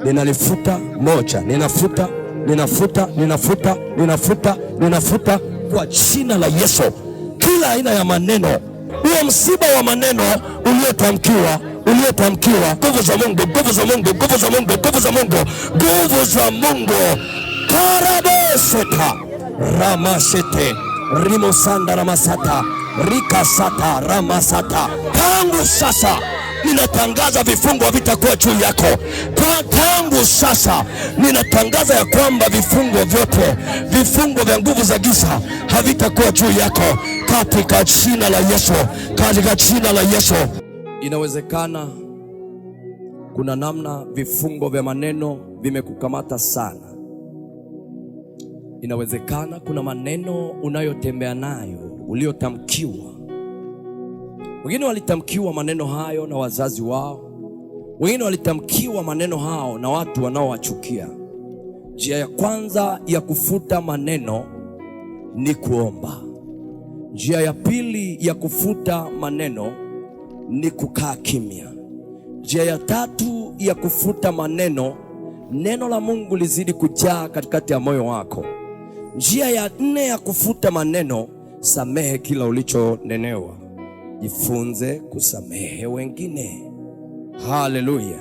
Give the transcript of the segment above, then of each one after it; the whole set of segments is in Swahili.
ninalifuta moja, ninafuta kwa jina la Yesu kila aina ya maneno, huo msiba wa maneno uliotamkiwa, nguvu za Mungu, karabeseka ramasete rimosanda ramasata rikasata ramasata. Tangu sasa ninatangaza vifungo havitakuwa juu yako. Tangu sasa ninatangaza ya kwamba vifungo vyote, vifungo vya nguvu za giza havitakuwa juu yako katika jina la Yesu, katika jina la Yesu. Inawezekana kuna namna vifungo vya maneno vimekukamata sana. Inawezekana kuna maneno unayotembea nayo uliotamkiwa. Wengine walitamkiwa maneno hayo na wazazi wao, wengine walitamkiwa maneno hao na watu wanaowachukia. Njia ya kwanza ya kufuta maneno ni kuomba. Njia ya pili ya kufuta maneno ni kukaa kimya. Njia ya tatu ya kufuta maneno, neno la Mungu lizidi kujaa katikati ya moyo wako. Njia ya nne ya kufuta maneno, samehe kila ulichonenewa. Jifunze kusamehe wengine. Haleluya.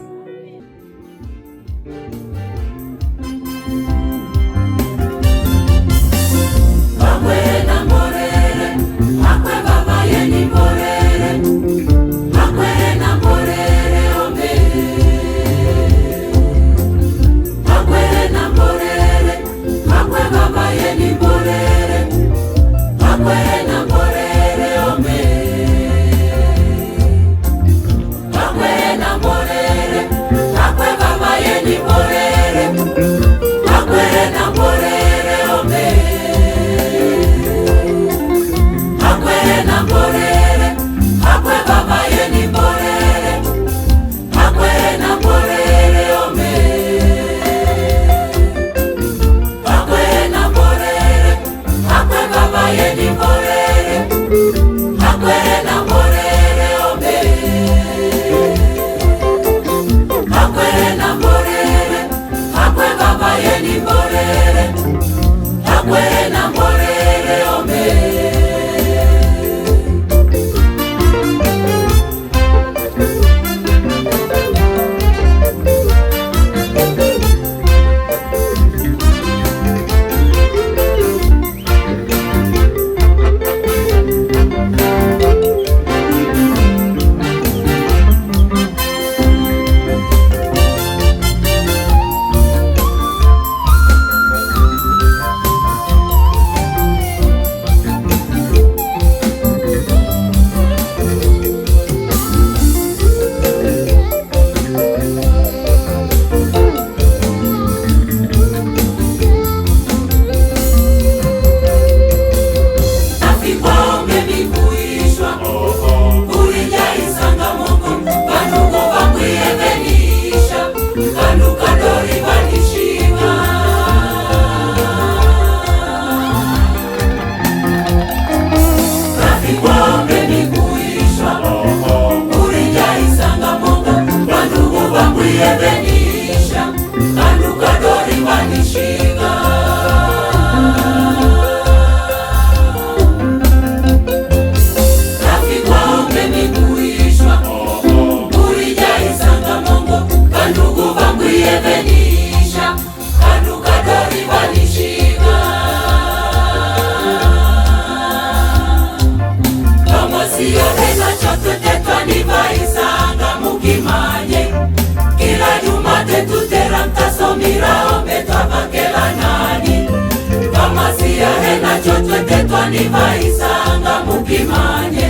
Nivaisanga mukimanye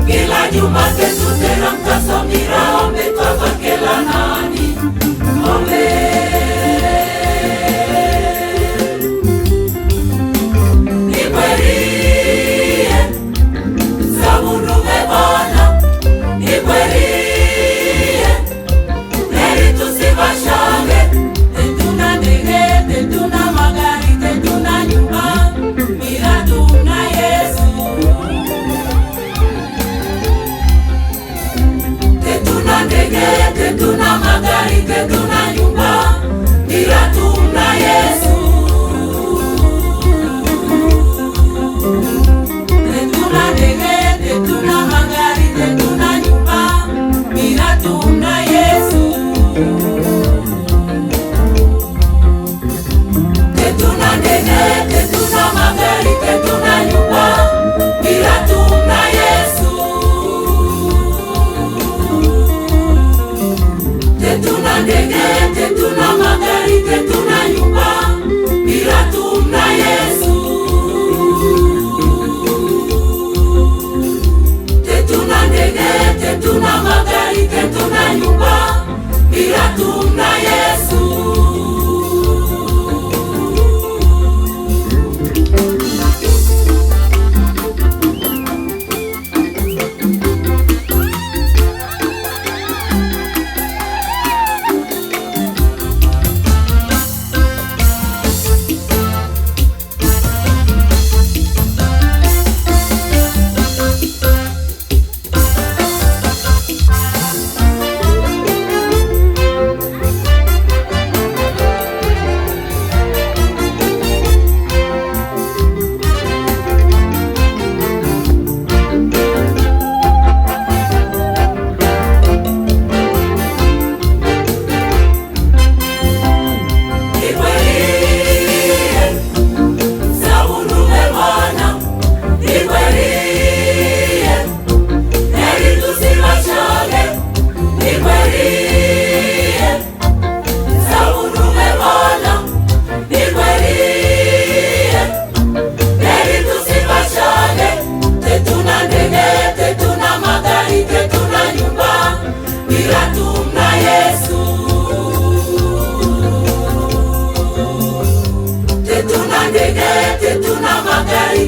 kila juma tetutera mtasomira ombe twavakela nani ombe Nikwerie Zabundu mebana Nikwerie Neri tusivashange Tetuna ndege, tetuna magari, tetuna nyumba Miradu tetuna magari tetuna nyumba, ila tuna Yesu.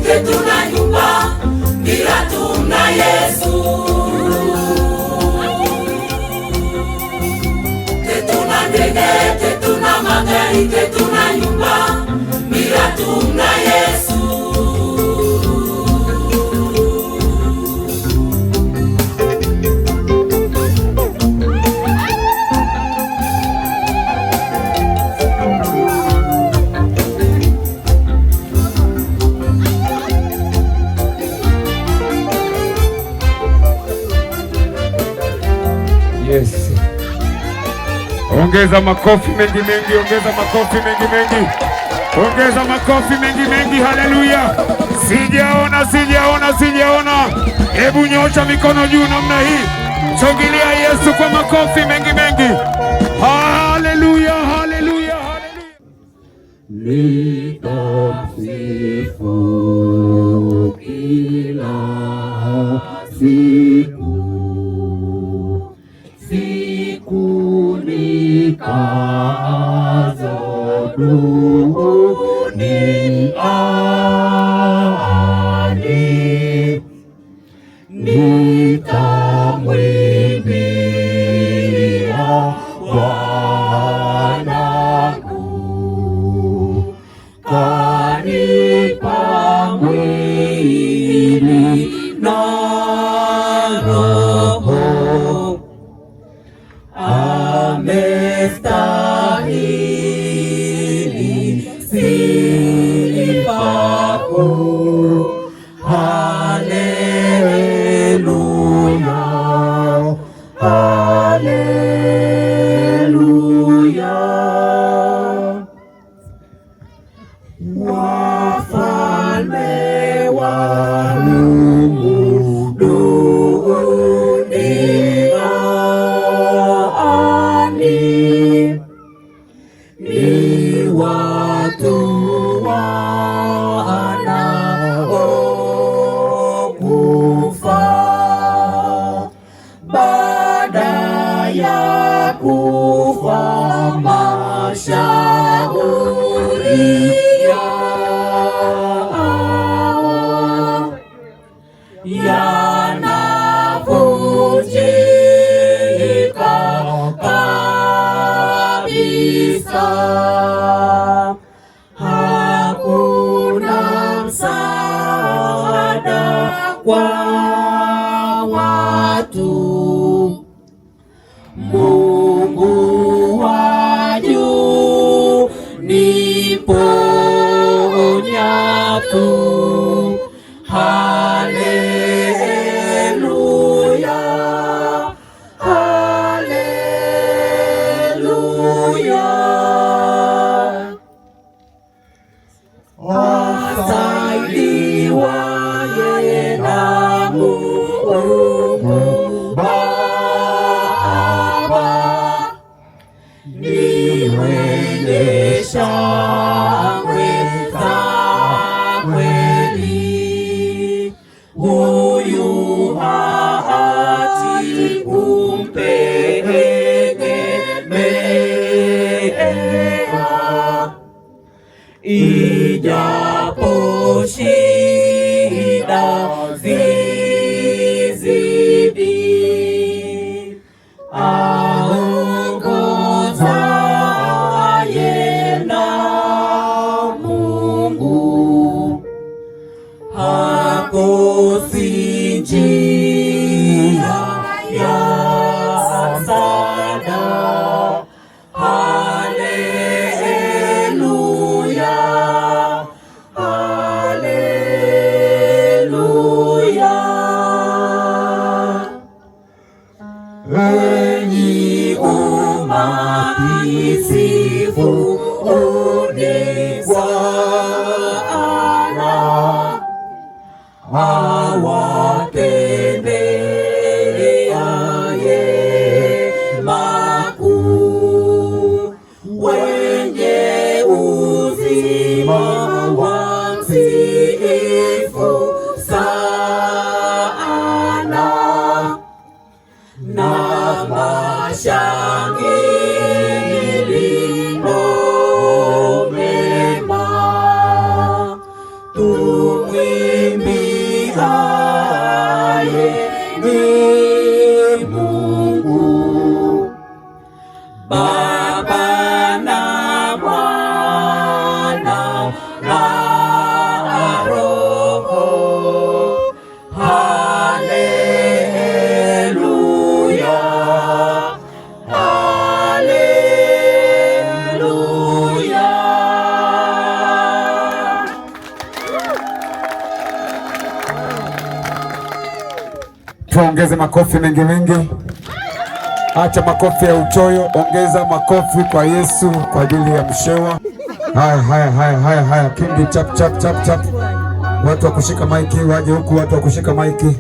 Tetuna nyumba, ila tuna Yesu. Tetuna ndege, tetuna magari, tetuna nyumba, ila tuna Yesu. Yes. Ongeza makofi mengi mengi, ongeza makofi mengi mengi, ongeza makofi mengi mengi. Haleluya! Sijaona. Hebu nyosha mikono juu namna hii, shangilia Yesu kwa makofi mengi mengi. Haleluya, haleluya, haleluya. Nitamsifu kila siku, siku nikazo duniani, nitamwimbia Bwanangu, kanipa mwili na roho, amestahili sifa kuu. Haleluya, haleluya. Wafalme wa Mungu duniani ni watu wanaokufa baada ya kufa, mashauri yao yanavunjika kabisa. Hakuna msaada kwa watu. Mungu wa juu ni ponya tu. Haleluya, haleluya. Wasaidiwa yeye na Mungu Baba, ni mwenye shangwe za kweli. Huyu haachi kumpenda ijapo shida zizidi, aongozaye na Mungu hakosi njia ya msaada. Haleluya, haleluya. Enyi umati sifuni Bwana, awatendeaye makuu, wenye uzima wamsifu sana, na mashangilio mema tumwimbiaye ni Mungu Baba na Mwana na Roho. Haleluya, haleluya. Tuongeze makofi mengi mengi. Acha makofi ya uchoyo, ongeza makofi kwa Yesu kwa ajili ya mshewa. Haya, kindi chap chap chap chap. Watu wa kushika maiki waje huku, watu wa kushika maiki.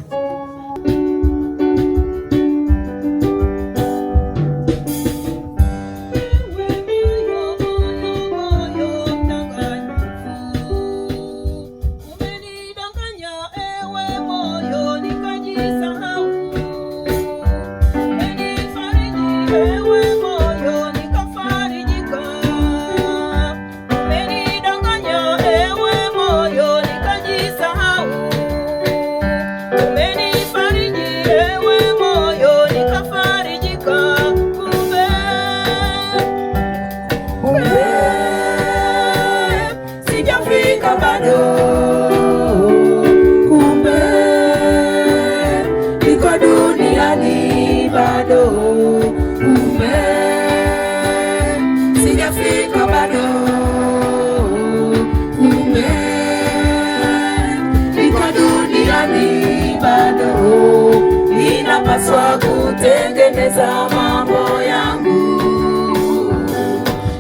Ninapaswa kutengeneza mambo yangu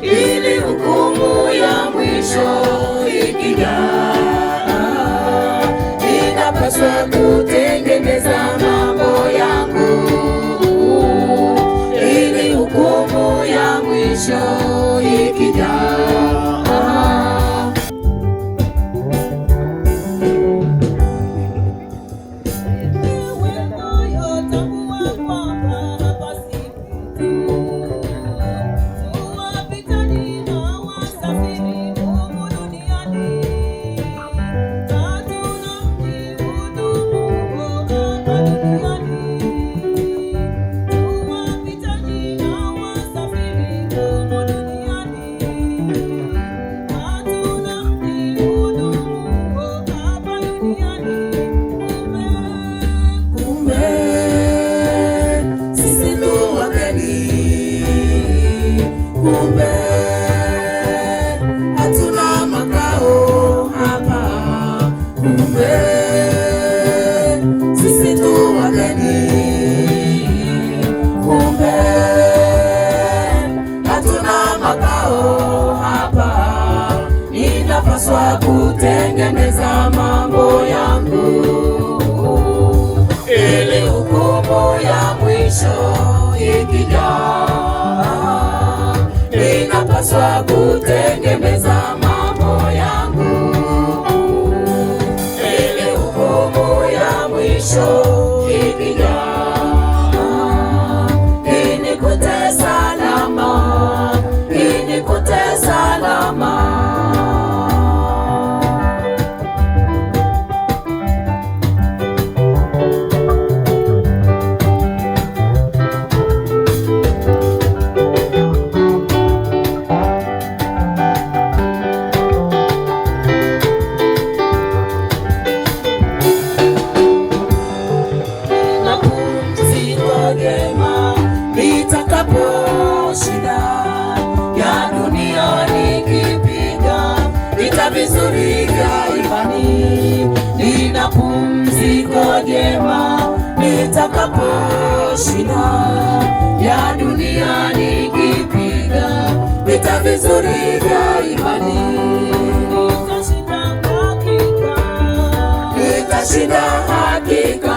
ili hukumu ya mwisho ikija. Ninapaswa kutengeneza mambo yangu ili hukumu ya mwisho ikija. Ninapaswa kutengeneza mambo yangu ili hukumu ya mwisho ikija. Ninapaswa kutengeneza mambo yangu ili hukumu ya mwisho ikija. Inikute salama, inikute salama. vizuri vya imani, nina pumziko jema nitakaposhinda ya dunia nikipiga vita vizuri vya imani. Nitashinda hakika,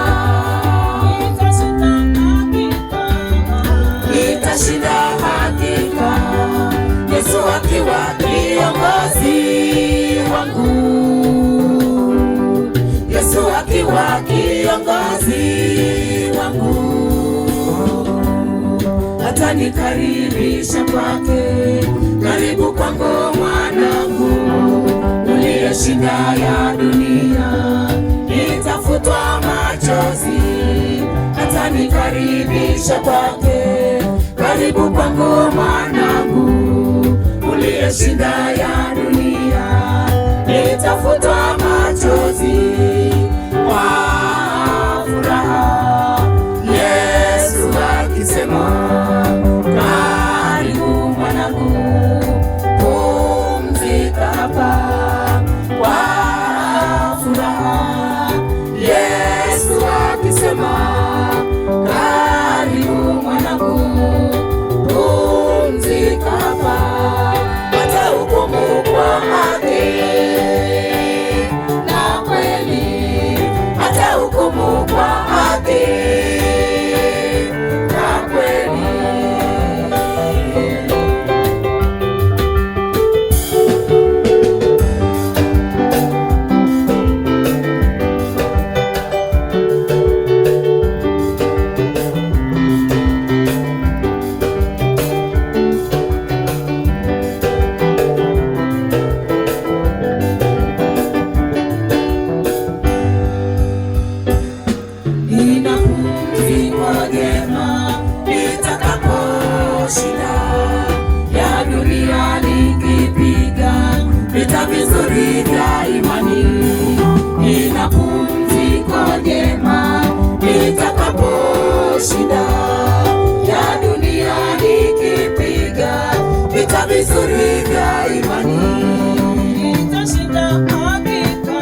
nitashinda hakika, Yesu akiwa kiongozi wangu, Yesu akiwa kiongozi wangu, atanikaribisha kwake, karibu kwangu mwanangu, uliyeshinda ya dunia, nitafutwa machozi, atanikaribisha kwake, karibu kwangu mwanangu, uliyeshinda ya dunia, nitafutwa machozi kwa furaha, Yesu akisema karibu mwanangu, pumzika hapa kwa furaha, Yesu akisema karibu mwanangu, pumzika hapa, atahukumu kwa haki na kweli, atahukumu kwa haki na kweli. Nina pumziko jema nitakaposhinda ya dunia nikipiga vita vizuri vya imani. Nina pumziko jema nitakaposhinda ya dunia nikipiga vita vizuri vya imani. Nitashinda hakika,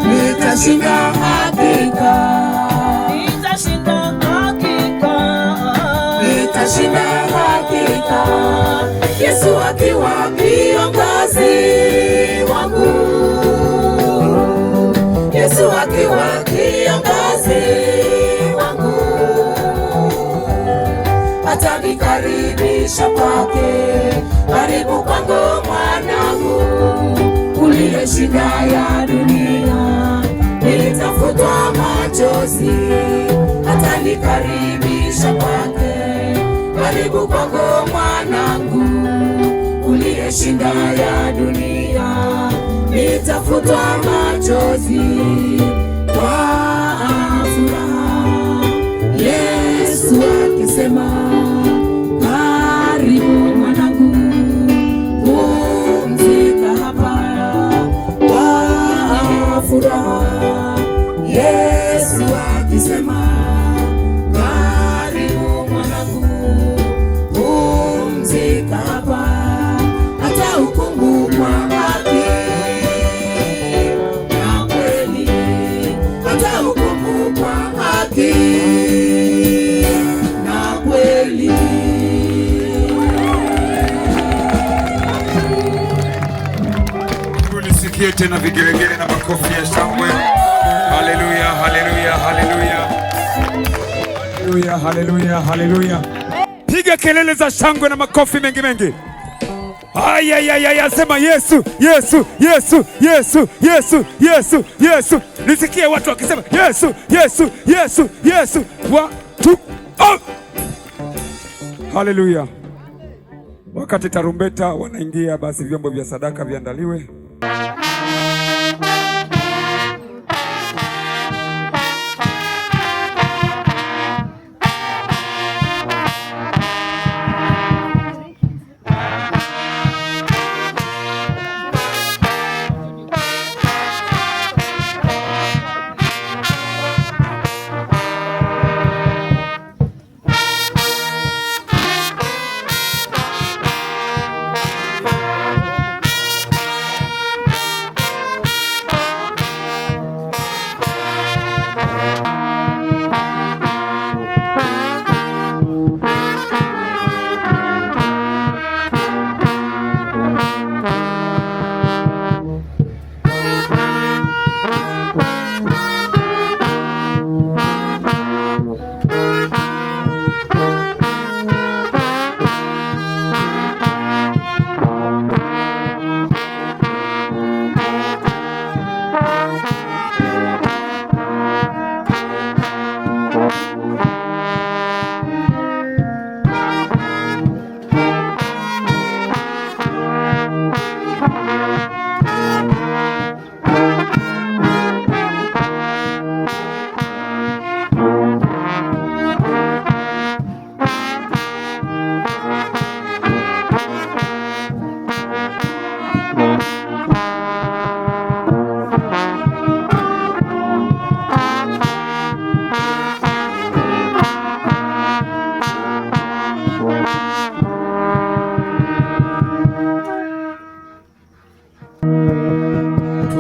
nitashinda hakika, nitashinda hakika, nitashinda hakika, Yesu akiwa kiongozi wangu, Yesu akiwa kiongozi wangu, atanikaribisha kwake, karibu kwangu mwanangu, uliyeshinda ya dunia, nitafutwa machozi, atanikaribisha kwake, karibu kwangu mwanangu, uliyeshinda ya dunia, nitafutwa machozi kwa furaha, Yesu akisema karibu mwanangu, pumzika hapa kwa furaha, Yesu akisema karibu mwanangu, pumzika hapa, atahukumu kwa haki na kweli, atahukumu kwa haki na kweli. Nisikie tena vigelegele na makofi ya shangwe. Haleluya, haleluya, haleluya. Haleluya, haleluya, haleluya. Piga kelele za shangwe na makofi mengi mengi. Aya, sema Yesu, Yesu, Yesu, Yesu, Yesu, Yesu, Yesu. Nisikie watu wakisema Yesu, Yesu, Yesu, Yesu. 1, 2, oh! Haleluya. Wakati tarumbeta wanaingia, basi vyombo vya sadaka viandaliwe.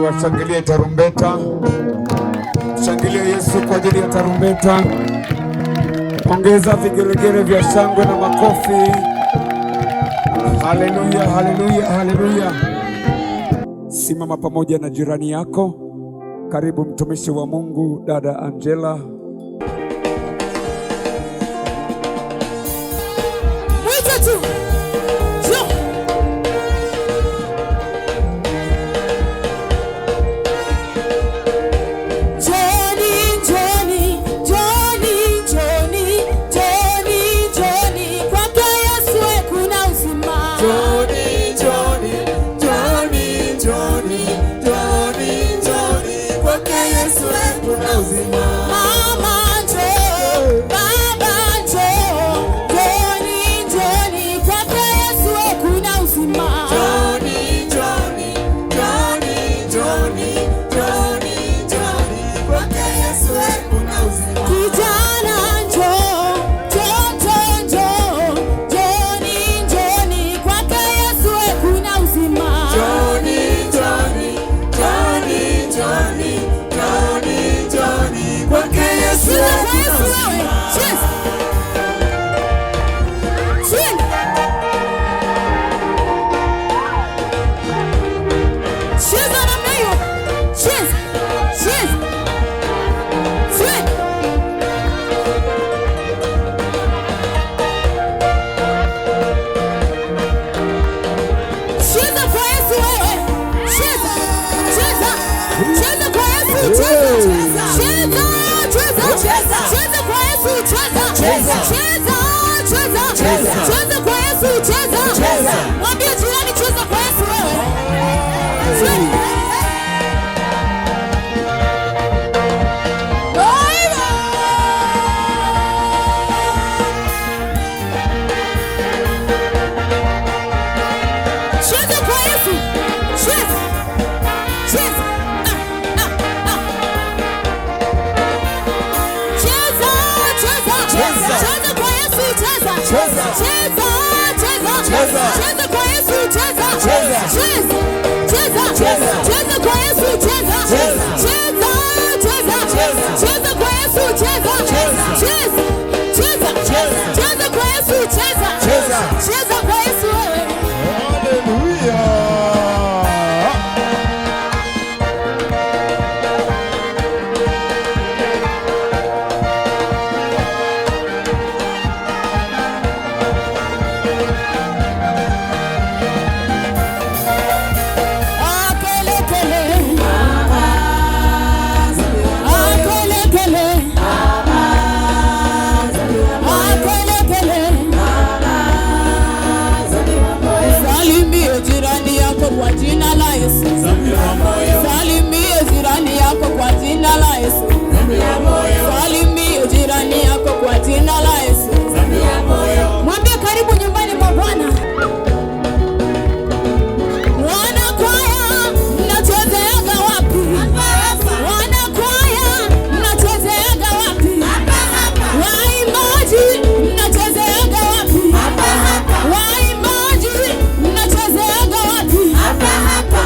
washangilie tarumbeta. Shangilia Yesu kwa ajili ya tarumbeta. Ongeza vigeregere vya shangwe na makofi. Haleluya, haleluya, haleluya. Simama pamoja na jirani yako. Karibu mtumishi wa Mungu dada Angela. Mwita tu. Mwambie jirani cheza kwa Yesu wewe. Cheza kwa Yesu. Cheza. Cheza. Cheza kwa Yesu, cheza. Cheza kwa Yesu, cheza. Cheza kwa Yesu, cheza. Cheza kwa Yesu, cheza. Cheza kwa Yesu, cheza. Cheza kwa Yesu wewe. Haleluya. Hapa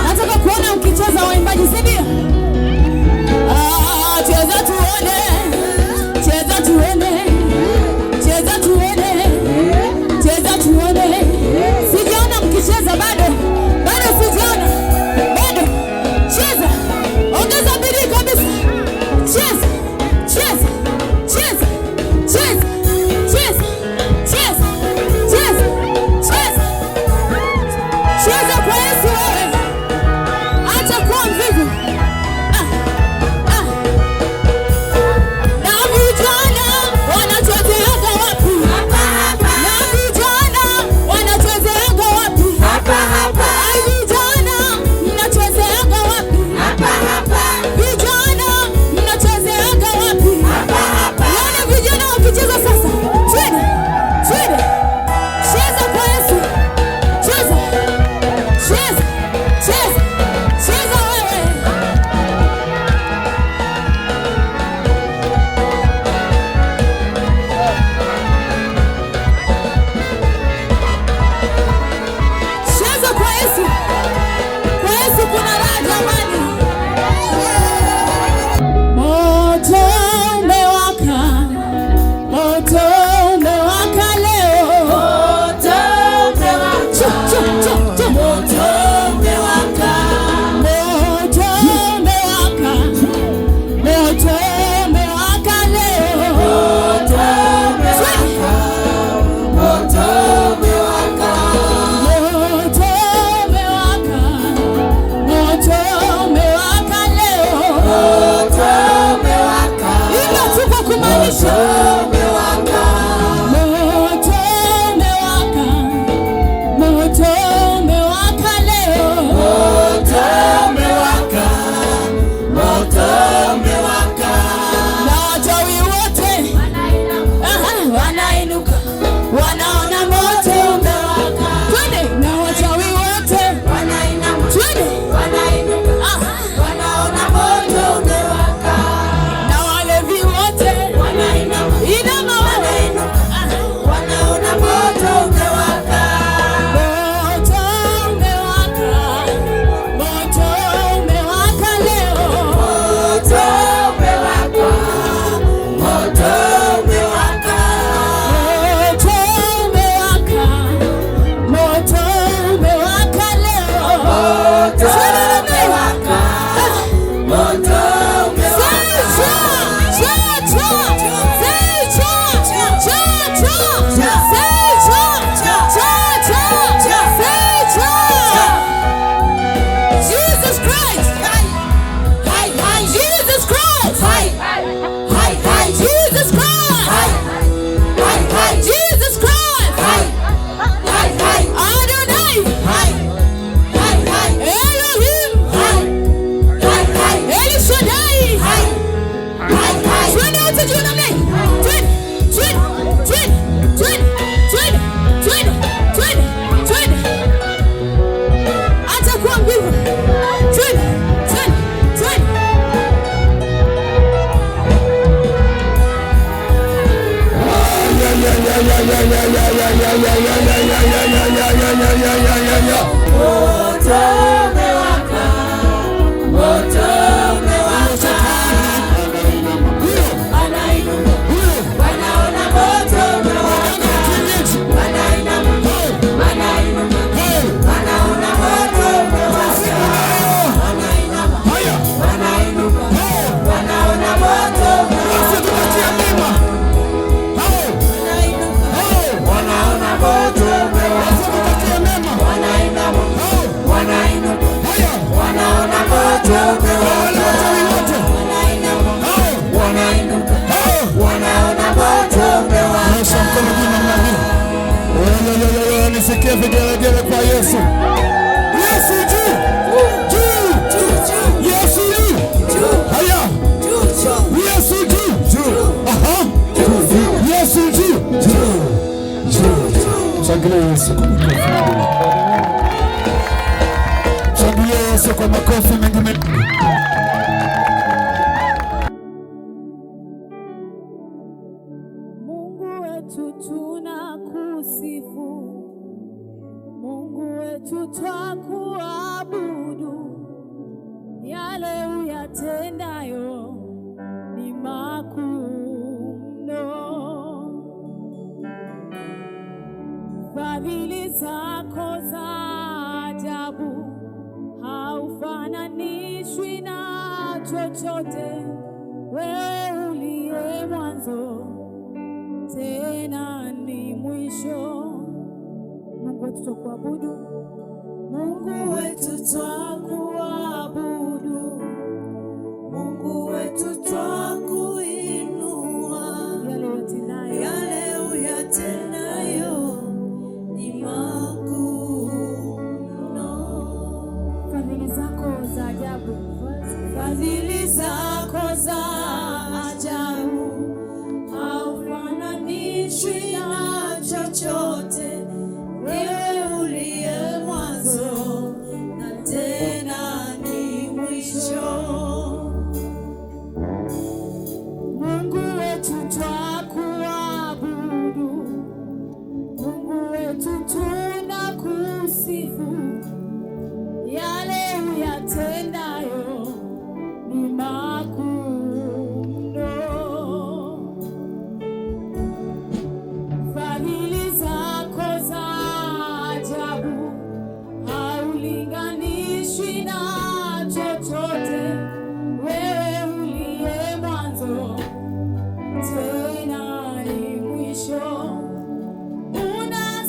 moto umewaka, moto umewaka. Wanainuka, wanaona moto umewaka, wanainuka, wanainuka, wanaona moto umewaka, wanainuka, wanainuka, wanaona moto umewaka, wanaona moto umewaka, wanainuka, wanaona moto umewaka, wanainuka, wanaona moto umewaka. Nisikie vigelegele kwa Yesu. Yesu juu, juu, Yesu juu, haya, Yesu juu, aha, Yesu juu. Shangilia Yesu kwa makofi. Shangilia Yesu kwa makofi mengine. Mungu wetu tunakusifu, Mungu wetu twakuabudu, yale uyatendayo ni makuu mno. Fadhili zako za ajabu haufananishwi na chochote, wewe uliye mwanzo tena ni mwisho. Mungu wetu twakuabudu, Mungu wetu twakuabudu, Mungu wetu twakuinua, yale uyatendayo ni makuu mno. Fadhili zako za ajabu, fadhili zako za ajabu haufananishwi na chochote, wewe uliye mwanzo na tena ni mwisho. Mungu wetu twakuabudu, Mungu wetu tunakusifu, yale uyatendayo ni makuu mno. Fadhili zako za ajabu haulinganishwi na chochote, wewe uliye mwanzo tena ni mwisho.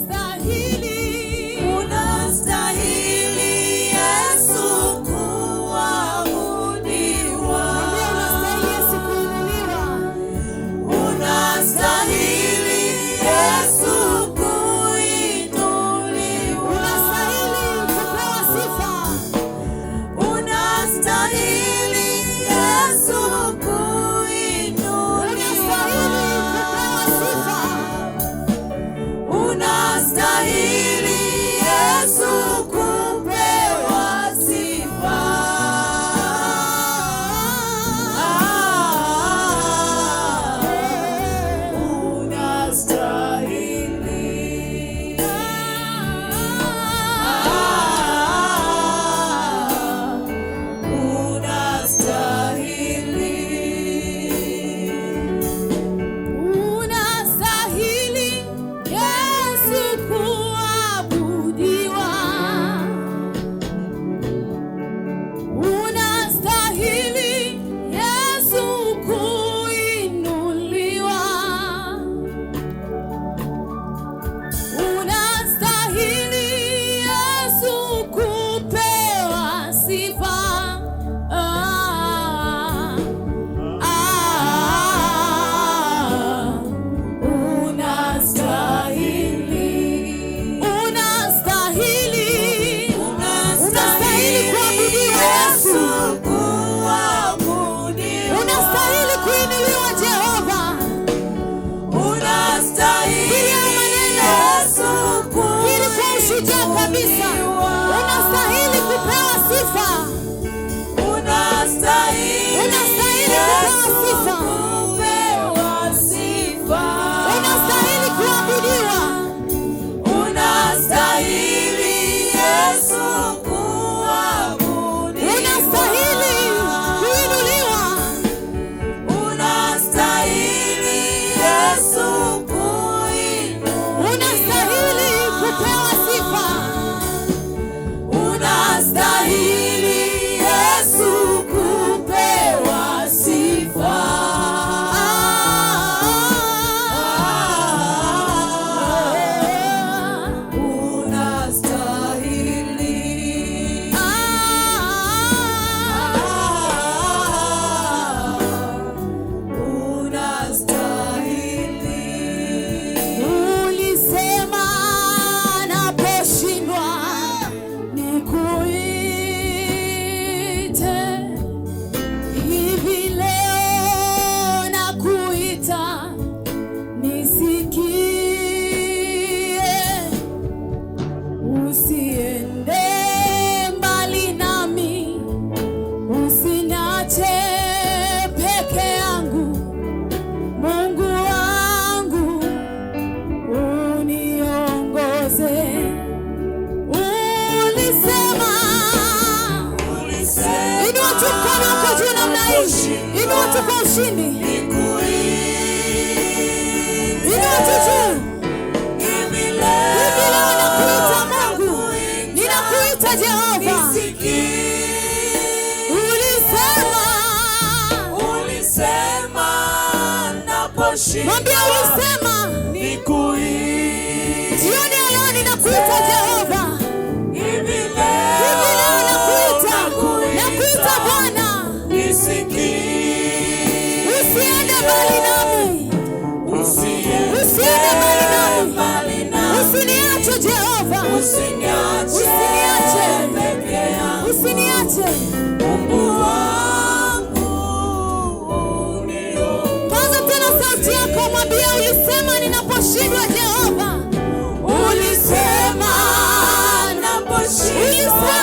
Unastahili, unastahili Yesu kuabudiwa, unastahili Yesu kuinuliwa, unastahili Yesu kuinuliwa, unastahili kupewa sifa, unastahili Yesu kuinuliwa, unastahili Yesu kupewa sifa. Unastahili Yesu kuabudiwa, unastahili Yesu kuinuliwa, unastahili Yesu kupewa sifa. Unastahili kuabudiwa Yesu, unastahili kuinuliwa Jehova, unastahili Yesu, kiri kwa ushujaa kabisa, unastahili kupewa sifa, unastahili kupewa sifa, unastahili kuabudiwa, unastahili Yesu Inua tu kwa ushindi. Inua tu juu. Hivi leo nakuita Mungu. Ninakuita Jehova. Ulisema naposhinda. Mwambie ulisema nikuita. Jioni ya leo ninakuita Jehova. Hivi leo nakuita Bwana. Usiende mbali nami. Usiende mbali nami. Usiniache Jehova. Usiniache. Mungu wangu uniongoze. Paza tena sauti yako, mwambie ulisema ninaposhindwa Jehova. Ulisema naposhindwa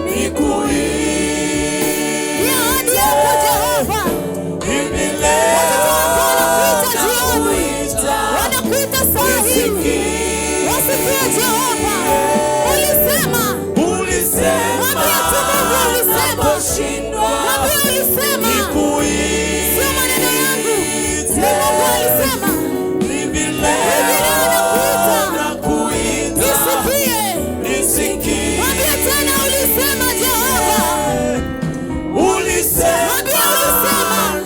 nikuita. Ni ahadi yako Jehova. Hivi leo wanakuita saa hii. Wasikie Jehova. Ulisema sio maneno yangu, ni Mungu alisema. Hivi leo nakuita. Nisikie. Mwambie tena ulisema Jehova. Ulisema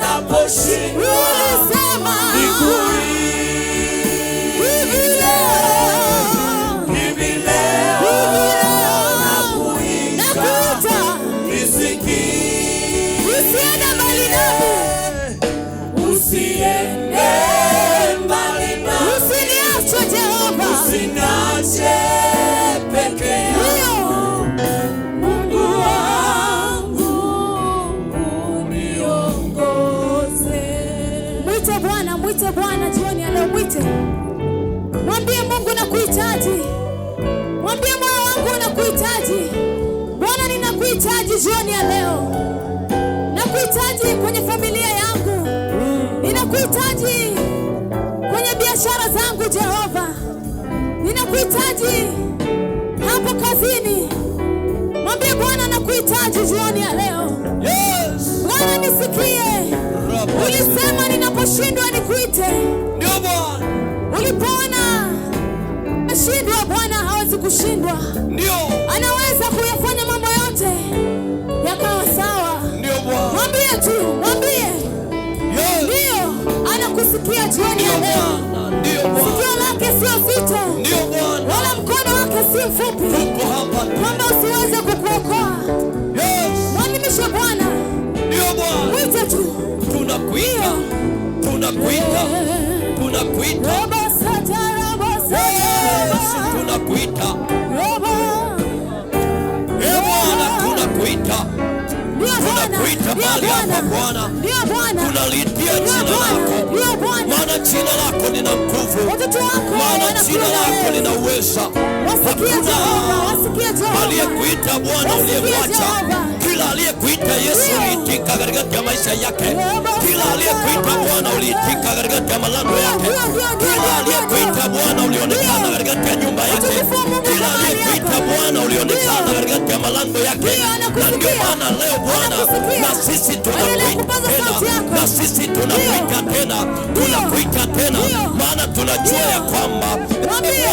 naposhindwa nikuita. Hivi leo nakuita. Usiende mbali nami. Usiniache Jehova. Usiniache peke yangu. Mungu wangu uniongoze. Mwite Bwana jioni ya leo, mwite. Mwambie Mungu nakuhitaji. Mwambie moyo wangu nakuhitaji. Bwana ninakuhitaji jioni ya leo. Nakuhitaji kwenye familia yangu. Ninakuhitaji kwenye biashara zangu Jehova. Ninakuhitaji hapo kazini. Mwambie Bwana nakuhitaji jioni ya leo. Bwana nisikie. Ulisema ninaposhindwa nikuite. Ndio Bwana. Ulipoona ashindwa, Bwana hawezi kushindwa. Ndio. Anaweza kuyafanya mambo yote yakawa sawa. Ndio Bwana. Mwambie tu, mwambie. Ndio, anakusikia jioni ya leo. Ndio Bwana. Sikio lake sio zito. Ndio Bwana. Wala mkono wake si mfupi. Tuko hapa. Kwamba usiweze kukuokoa. Mwalimishe Bwana. Ndio Bwana. Mwite tu. Tunakuita. Tunakuita. Bwana, tunakuita mahali hapa Bwana. Tunalitia jina lako. Maana jina lako lina nguvu. Maana jina lako lina uweza. Hakuna aliyekuita Bwana uliyemwacha. Kila aliyekuita Yesu uliitika katika maisha yake. Kila aliyekuita Bwana uliitika katika malango yake. Kila aliyekuita Bwana ulionekana katika nyumba yake. Kila aliyekuita Bwana ulionekana katika malango yake. Na ndio maana leo Bwana, na sisi tunakuita tena. Na sisi tunakuita tena. Tunakuita tena. Maana tunajua ya kwamba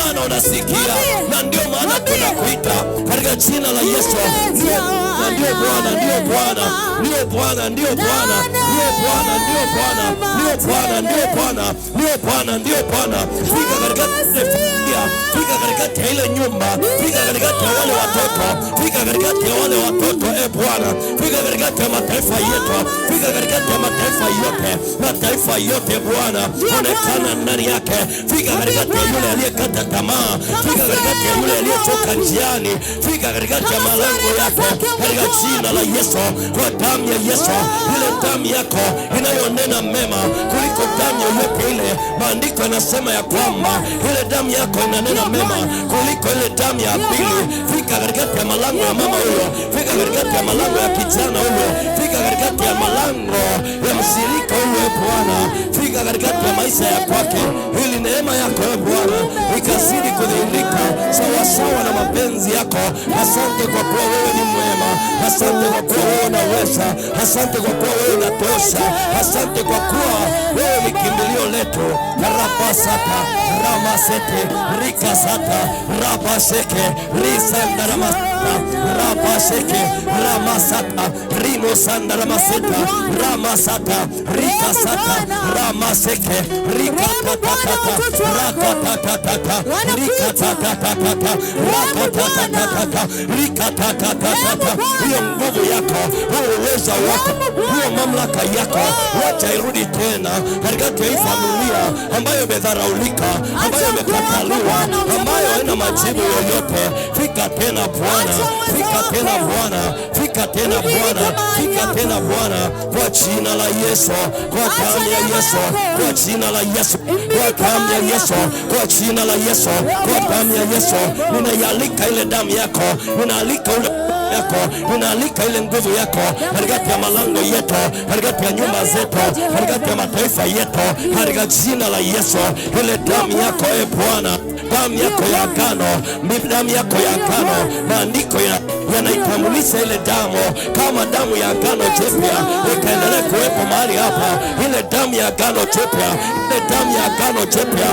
Bwana unasikia. Na ndio maana tunakuita katika jina la Yesu. Ndio Bwana, ndio Bwana, ndio Bwana, ndio Bwana, ndio Bwana, ndio Bwana, ndio Bwana, ndio Bwana, ndio Bwana, ndio Bwana. Fika katika familia, fika katika ile nyumba, fika katika wale watoto, fika katika wale watoto, Bwana, fika katika mataifa yetu, fika katika mataifa yote Bwana, onekana ndani yake. Fika katika yule aliyekata tamaa, fika katika yule aliyechoka njiani, fika katika malango yake katika jina la Yesu, kwa damu ya Yesu, ile damu yako inayonena mema kuliko damu yoyote ile. Maandiko yanasema ya kwamba ile damu yako inanena mema kuliko ile damu ya pili. Fika katika malango ya mama huyo, fika katika malango ya kijana huyo, fika katika malango ya mshirika huyo Bwana. fika katikati ya maisha ya kwake, ili neema yako ewe Bwana ikazidi kudhihirika sawasawa na mapenzi yako. Asante kwa kuwa wewe ni mwema, asante kwa kuwa wewe unaweza, asante kwa kuwa wewe unatosha, asante kwa kuwa wewe ni kimbilio letu. Rabasata ramasete rikasata rabaseke risanda ramasata rabaseke ramasata rimosanda ramaseta ramasata rikasata ramaseke rikatatata rakatatata rikatatata rakatatata rikatatata. Hiyo nguvu yako, huo uwezo wako, huo mamlaka yako, wacha irudi tena katikati ya familia ambayo imedharaulika, ambayo imekataliwa, ambayo haina majibu yoyote. Fika tena Bwana, fika tena Bwana, fika tena Bwana, fika tena Bwana, kwa jina la Yesu, kwa damu ya Yesu, kwa jina la Yesu, kwa damu ya Yesu, kwa jina la Yesu, kwa damu ya Yesu. Ninaialika ile damu yako, ninaalika ule yako, ninaalika ile nguvu yako katikati ya malango yetu, katikati ya nyumba zetu, katikati ya mataifa yetu, katika jina la Yesu. Ile damu yako e Bwana, damu yako ya agano, damu yako ya agano, maandiko yanaitambulisha ile damu kama damu ya agano jipya, ikaendelea kuwepo mahali hapa. Ile damu ya agano jipya, ile damu ya agano jipya,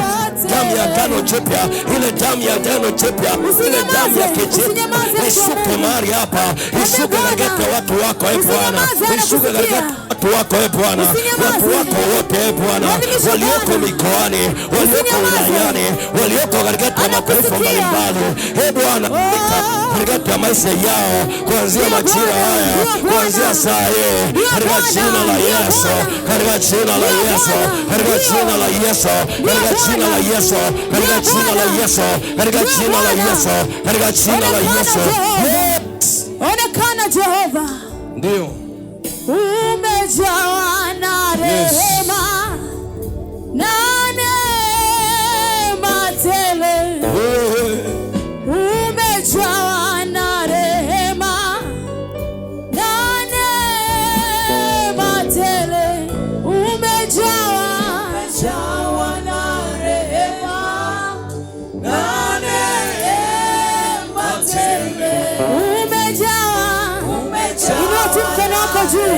damu ya agano jipya, ile damu ya agano jipya, ile damu ya kijipya ishuke mahali hapa, ishuke katika watu wako e Bwana, ishuke katika watu wako e Bwana, watu wako wote e Bwana, walioko mikoani, walioko wilayani, walioko katika mataifa mbalimbali e Bwana, katika maisha yao kuanzia majira haya, kuanzia saa hii, katika jina la Yesu, katika jina la Yesu, katika jina la Yesu, katika jina la Yesu, katika jina la Yesu, katika jina la Yesu, katika jina la Yesu. Onekana Jehova, ndio umejawa na rehema na neema tele, umejawa na rehema na neema tele, umejawa na rehema na neema tele, umejawa. Inua tu mkono wako juu,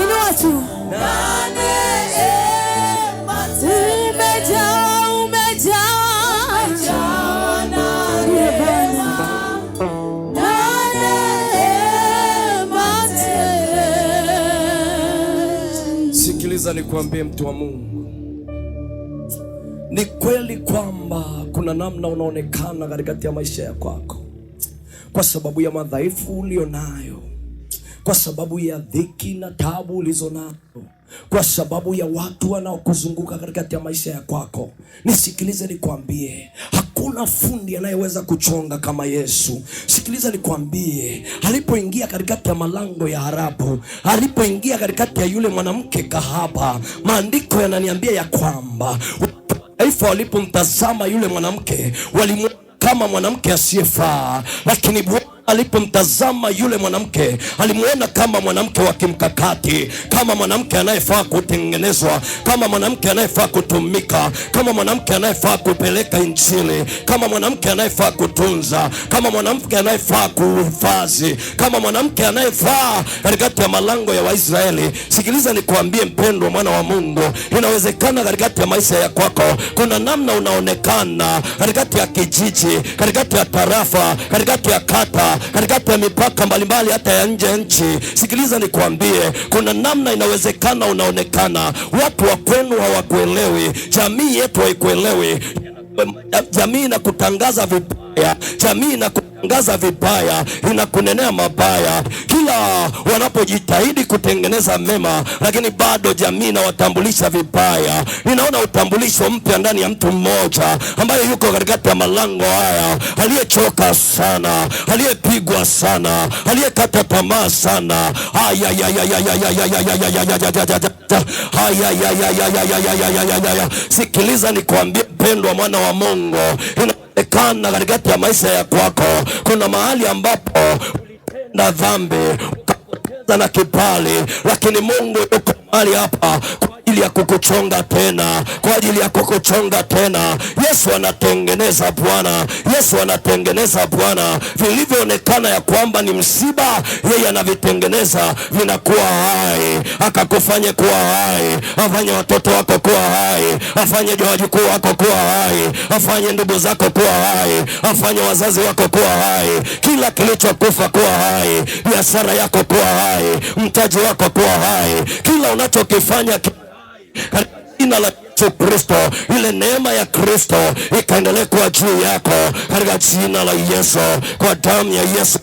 inua tu. Sikiliza nikwambie, mtu wa Mungu, ni kweli kwamba kuna namna unaonekana katikati ya maisha ya kwako kwa sababu ya madhaifu ulionayo, kwa sababu ya dhiki na taabu ulizonazo, kwa sababu ya watu wanaokuzunguka katikati ya maisha ya kwako. Nisikilize nikwambie, hakuna fundi anayeweza kuchonga kama Yesu. Sikiliza nikwambie, alipoingia katikati ya malango ya Harabu, alipoingia katikati ya yule mwanamke kahaba, maandiko yananiambia ya kwamba taifa walipomtazama yule mwanamke walimwona kama mwanamke asiyefaa, lakini alipomtazama yule mwanamke alimuona kama mwanamke wa kimkakati, kama mwanamke anayefaa kutengenezwa, kama mwanamke anayefaa kutumika, kama mwanamke anayefaa kupeleka Injili, kama mwanamke anayefaa kutunza, kama mwanamke anayefaa kuhifadhi, kama mwanamke anayefaa katikati ya malango ya Waisraeli. Sikiliza nikwambie mpendwa mwana wa Mungu, inawezekana katikati ya maisha ya kwako kuna namna unaonekana katikati ya kijiji, katikati ya tarafa, katikati ya kata, katikati ya mipaka mbalimbali hata ya nje nchi. Sikiliza nikwambie, kuna namna inawezekana unaonekana, watu wa kwenu hawakuelewi, jamii yetu haikuelewi, jamii inakutangaza vibaya, jamii inakutangaza vibaya, inakunenea mabaya kila wanapojitahidi kutengeneza mema, lakini bado jamii inawatambulisha vibaya. Ninaona utambulisho mpya ndani ya mtu mmoja ambaye yuko katikati ya malango haya, aliyechoka sana, aliyepigwa sana, aliyekata tamaa sana. Sikiliza nikwambie mpendwa mwana wa Mungu, inawezekana katikati ya maisha ya kwako kuna mahali ambapo ulitenda dhambi, ukapoteza na kibali, lakini Mungu yuko mahali hapa kwa ajili ya kukuchonga tena, kwa ajili ya kukuchonga tena. Yesu anatengeneza Bwana, Yesu anatengeneza Bwana. Vilivyoonekana ya kwamba ni msiba, yeye anavitengeneza vinakuwa hai, akakufanye kuwa hai, afanye watoto wako kuwa hai, afanye wajukuu wako kuwa hai, afanye ndugu zako kuwa hai, afanye wazazi wako kuwa hai, kila kilichokufa kuwa hai, biashara yako kuwa hai, mtaji wako kuwa hai, kila unachokifanya katika jina la Yesu Kristo. Ile neema ya Kristo ikaendelee kuwa juu yako katika jina la Yesu, kwa damu ya Yesu,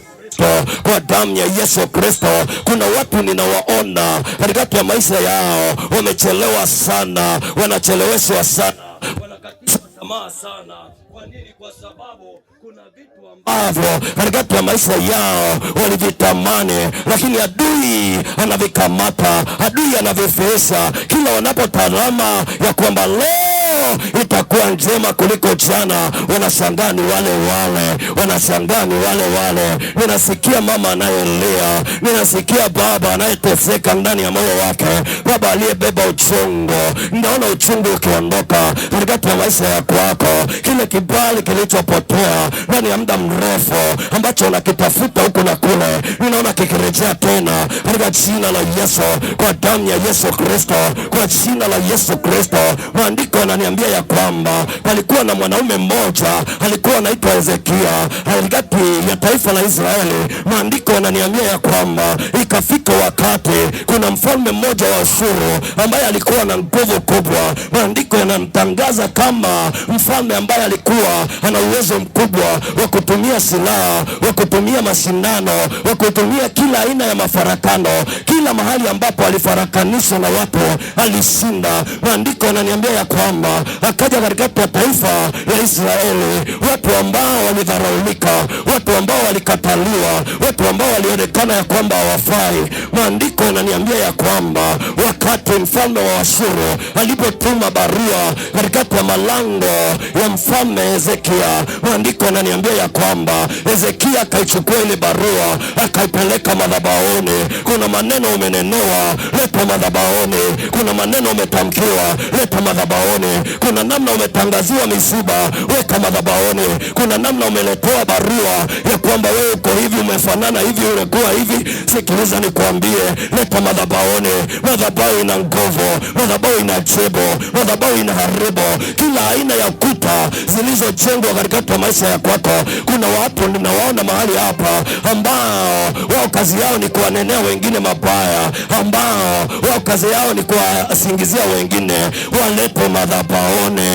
kwa damu ya Yesu Kristo. Kuna watu ninawaona katikati ya maisha yao wamechelewa sana, wanacheleweshwa sana, wanakatishwa tamaa sana. Kwa nini? Kwa sababu kuna vitu ambavyo katikati ya maisha yao walivitamani, lakini adui anavikamata, adui anavifesa. Kila wanapotazama ya kwamba leo itakuwa njema kuliko jana, wanashangaa ni wale wale, wanashangaa ni wale wale. Ninasikia mama anayelia, ninasikia baba anayeteseka ndani ya moyo wake, baba aliyebeba uchungu. Naona uchungu ukiondoka katikati ya maisha ya kwako, kile kibali kilichopotea ndani ya muda mrefu ambacho unakitafuta huku na kule, ninaona kikirejea tena katika jina la Yesu, kwa damu ya Yesu Kristo, kwa jina la Yesu Kristo. Maandiko yananiambia ya kwamba palikuwa na mwanaume mmoja alikuwa anaitwa Hezekia katikati ya taifa la Israeli. Maandiko yananiambia ya kwamba ikafika wakati kuna mfalme mmoja wa Ashuru ambaye alikuwa na nguvu kubwa. Maandiko yanamtangaza kama mfalme ambaye alikuwa ana uwezo mkubwa wa kutumia silaha, wa kutumia mashindano, wa kutumia kila aina ya mafarakano. Kila mahali ambapo alifarakanisha na watu alishinda. Maandiko yananiambia ya kwamba akaja katikati ya taifa la Israeli watu ambao walidharaulika, watu ambao walikataliwa, watu ambao walionekana ya kwamba hawafai. Maandiko yananiambia ya kwamba wakati mfalme wa Ashuru alipotuma barua katikati ya malango ya mfalme Hezekia, maandiko yananiambia ya kwamba Hezekia akaichukua ile barua akaipeleka madhabahuni. Kuna maneno umenenewa, leta madhabahuni. Kuna maneno umetamkiwa, leta madhabahuni. Kuna namna umetangaziwa misiba, weka madhabahuni. Kuna namna umeletewa barua ya kwamba wewe uko hivi, umefanana hivi, ulikuwa hivi. Sikiliza nikwambie, leta madhabahuni. Madhabahu ina nguvu, madhabahu ina jibu, madhabahu ina haribu kila aina ya kuta zilizojengwa katika maisha ya kwako. Kuna watu ninawaona mahali hapa ambao wao kazi yao ni kuwanenea wengine mabaya, ambao wao kazi yao ni kuwasingizia wengine. Walete madhabahuni,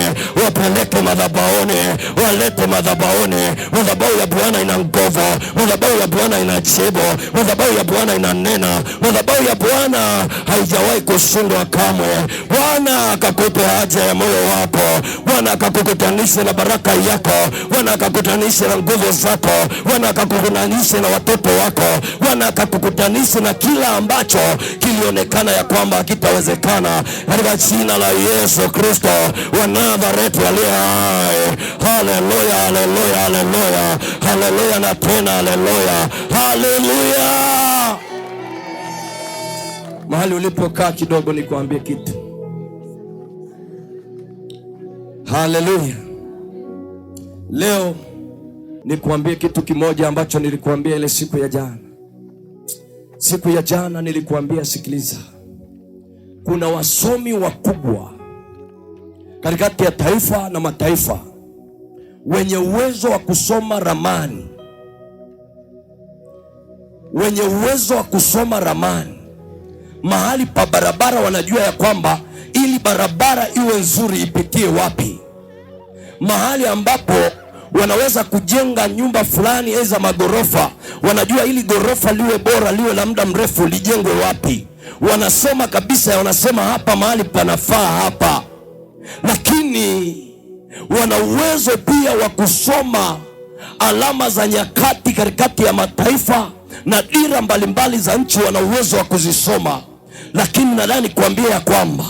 wapeleke madhabahuni, walete madhabahuni. Madhabahu ya Bwana ina nguvu, madhabahu ya Bwana ina jibu, madhabahu ya Bwana inanena, madhabahu ya Bwana haijawahi kushindwa kamwe. Bwana akakupe haja ya moyo wako, Bwana akakukutanisha na baraka yako, Bwana akakutanisha na nguvu zako, Bwana akakukutanisha na watoto wako, Bwana akakukutanisha na kila ambacho kilionekana ya kwamba hakitawezekana, katika jina la Yesu Kristo wa Nazareti aliye hai. Haleluya, haleluya, haleluya, haleluya na tena haleluya, haleluya. Mahali ulipokaa kidogo nikuambie kitu. Haleluya. Leo nikuambie kitu kimoja ambacho nilikuambia ile siku ya jana. Siku ya jana nilikuambia, sikiliza, kuna wasomi wakubwa katikati ya taifa na mataifa wenye uwezo wa kusoma ramani, wenye uwezo wa kusoma ramani. Mahali pa barabara wanajua ya kwamba ili barabara iwe nzuri ipitie wapi. Mahali ambapo wanaweza kujenga nyumba fulani za magorofa, wanajua ili gorofa liwe bora, liwe la muda mrefu, lijengwe wapi. Wanasoma kabisa, wanasema hapa mahali panafaa hapa. Lakini wana uwezo pia wa kusoma alama za nyakati katikati ya mataifa na dira mbalimbali za nchi, wana uwezo wa kuzisoma. Lakini nadhani kuambia ya kwamba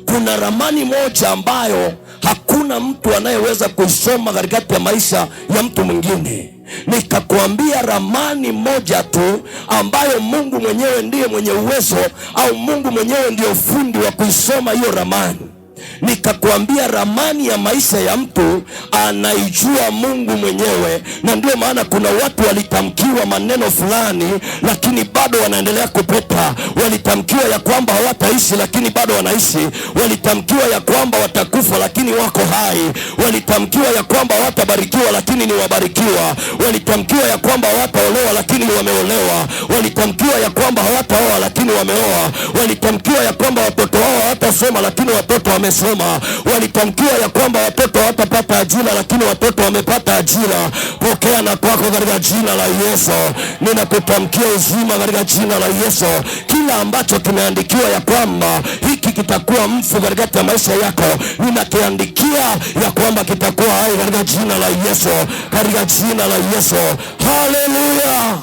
kuna ramani moja ambayo hakuna mtu anayeweza kuisoma katikati ya maisha ya mtu mwingine. Nikakwambia ramani moja tu ambayo Mungu mwenyewe ndiye mwenye uwezo, au Mungu mwenyewe ndiyo fundi wa kuisoma hiyo ramani. Nikakwambia ramani ya maisha ya mtu anaijua Mungu mwenyewe. Na ndio maana kuna watu walitamkiwa maneno fulani, lakini bado wanaendelea kupeta. Walitamkiwa ya kwamba hawataishi, lakini bado wanaishi. Walitamkiwa ya kwamba watakufa, lakini wako hai. Walitamkiwa ya kwamba hawatabarikiwa, lakini ni wabarikiwa. Walitamkiwa ya kwamba hawataolewa, lakini wameolewa. Walitamkiwa ya kwamba hawataoa, lakini wameoa. Walitamkiwa ya kwamba watoto wao hawatasoma, lakini watoto wamesoma. Walitamkiwa ya kwamba watoto hawatapata ajira, lakini watoto wamepata ajira. Pokea na kwako katika jina la Yesu. Ninakutamkia uzima katika jina la Yesu. Kila ambacho kimeandikiwa ya kwamba hiki kitakuwa mfu katika maisha yako, ninakiandikia ya kwamba kitakuwa hai katika jina la Yesu, katika jina la Yesu. Haleluya.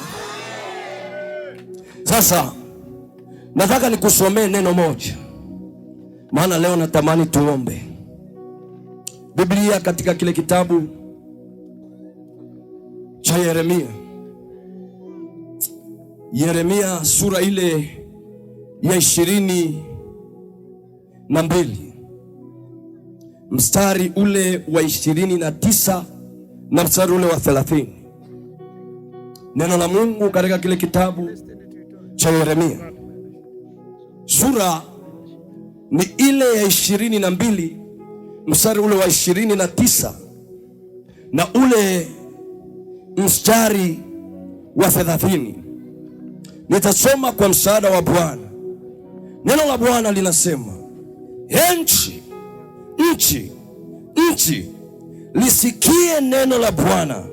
Sasa nataka nikusomee neno moja, maana leo natamani tuombe. Biblia katika kile kitabu cha Yeremia sura ile ya 22 mstari ule wa 29 na mstari ule wa 30. Neno la Mungu katika kile kitabu cha Yeremia sura ni ile ya 22 mstari ule wa 29 na ule mstari wa 30. Nitasoma kwa msaada wa Bwana. Neno la Bwana linasema, nchi lisikie neno la Bwana.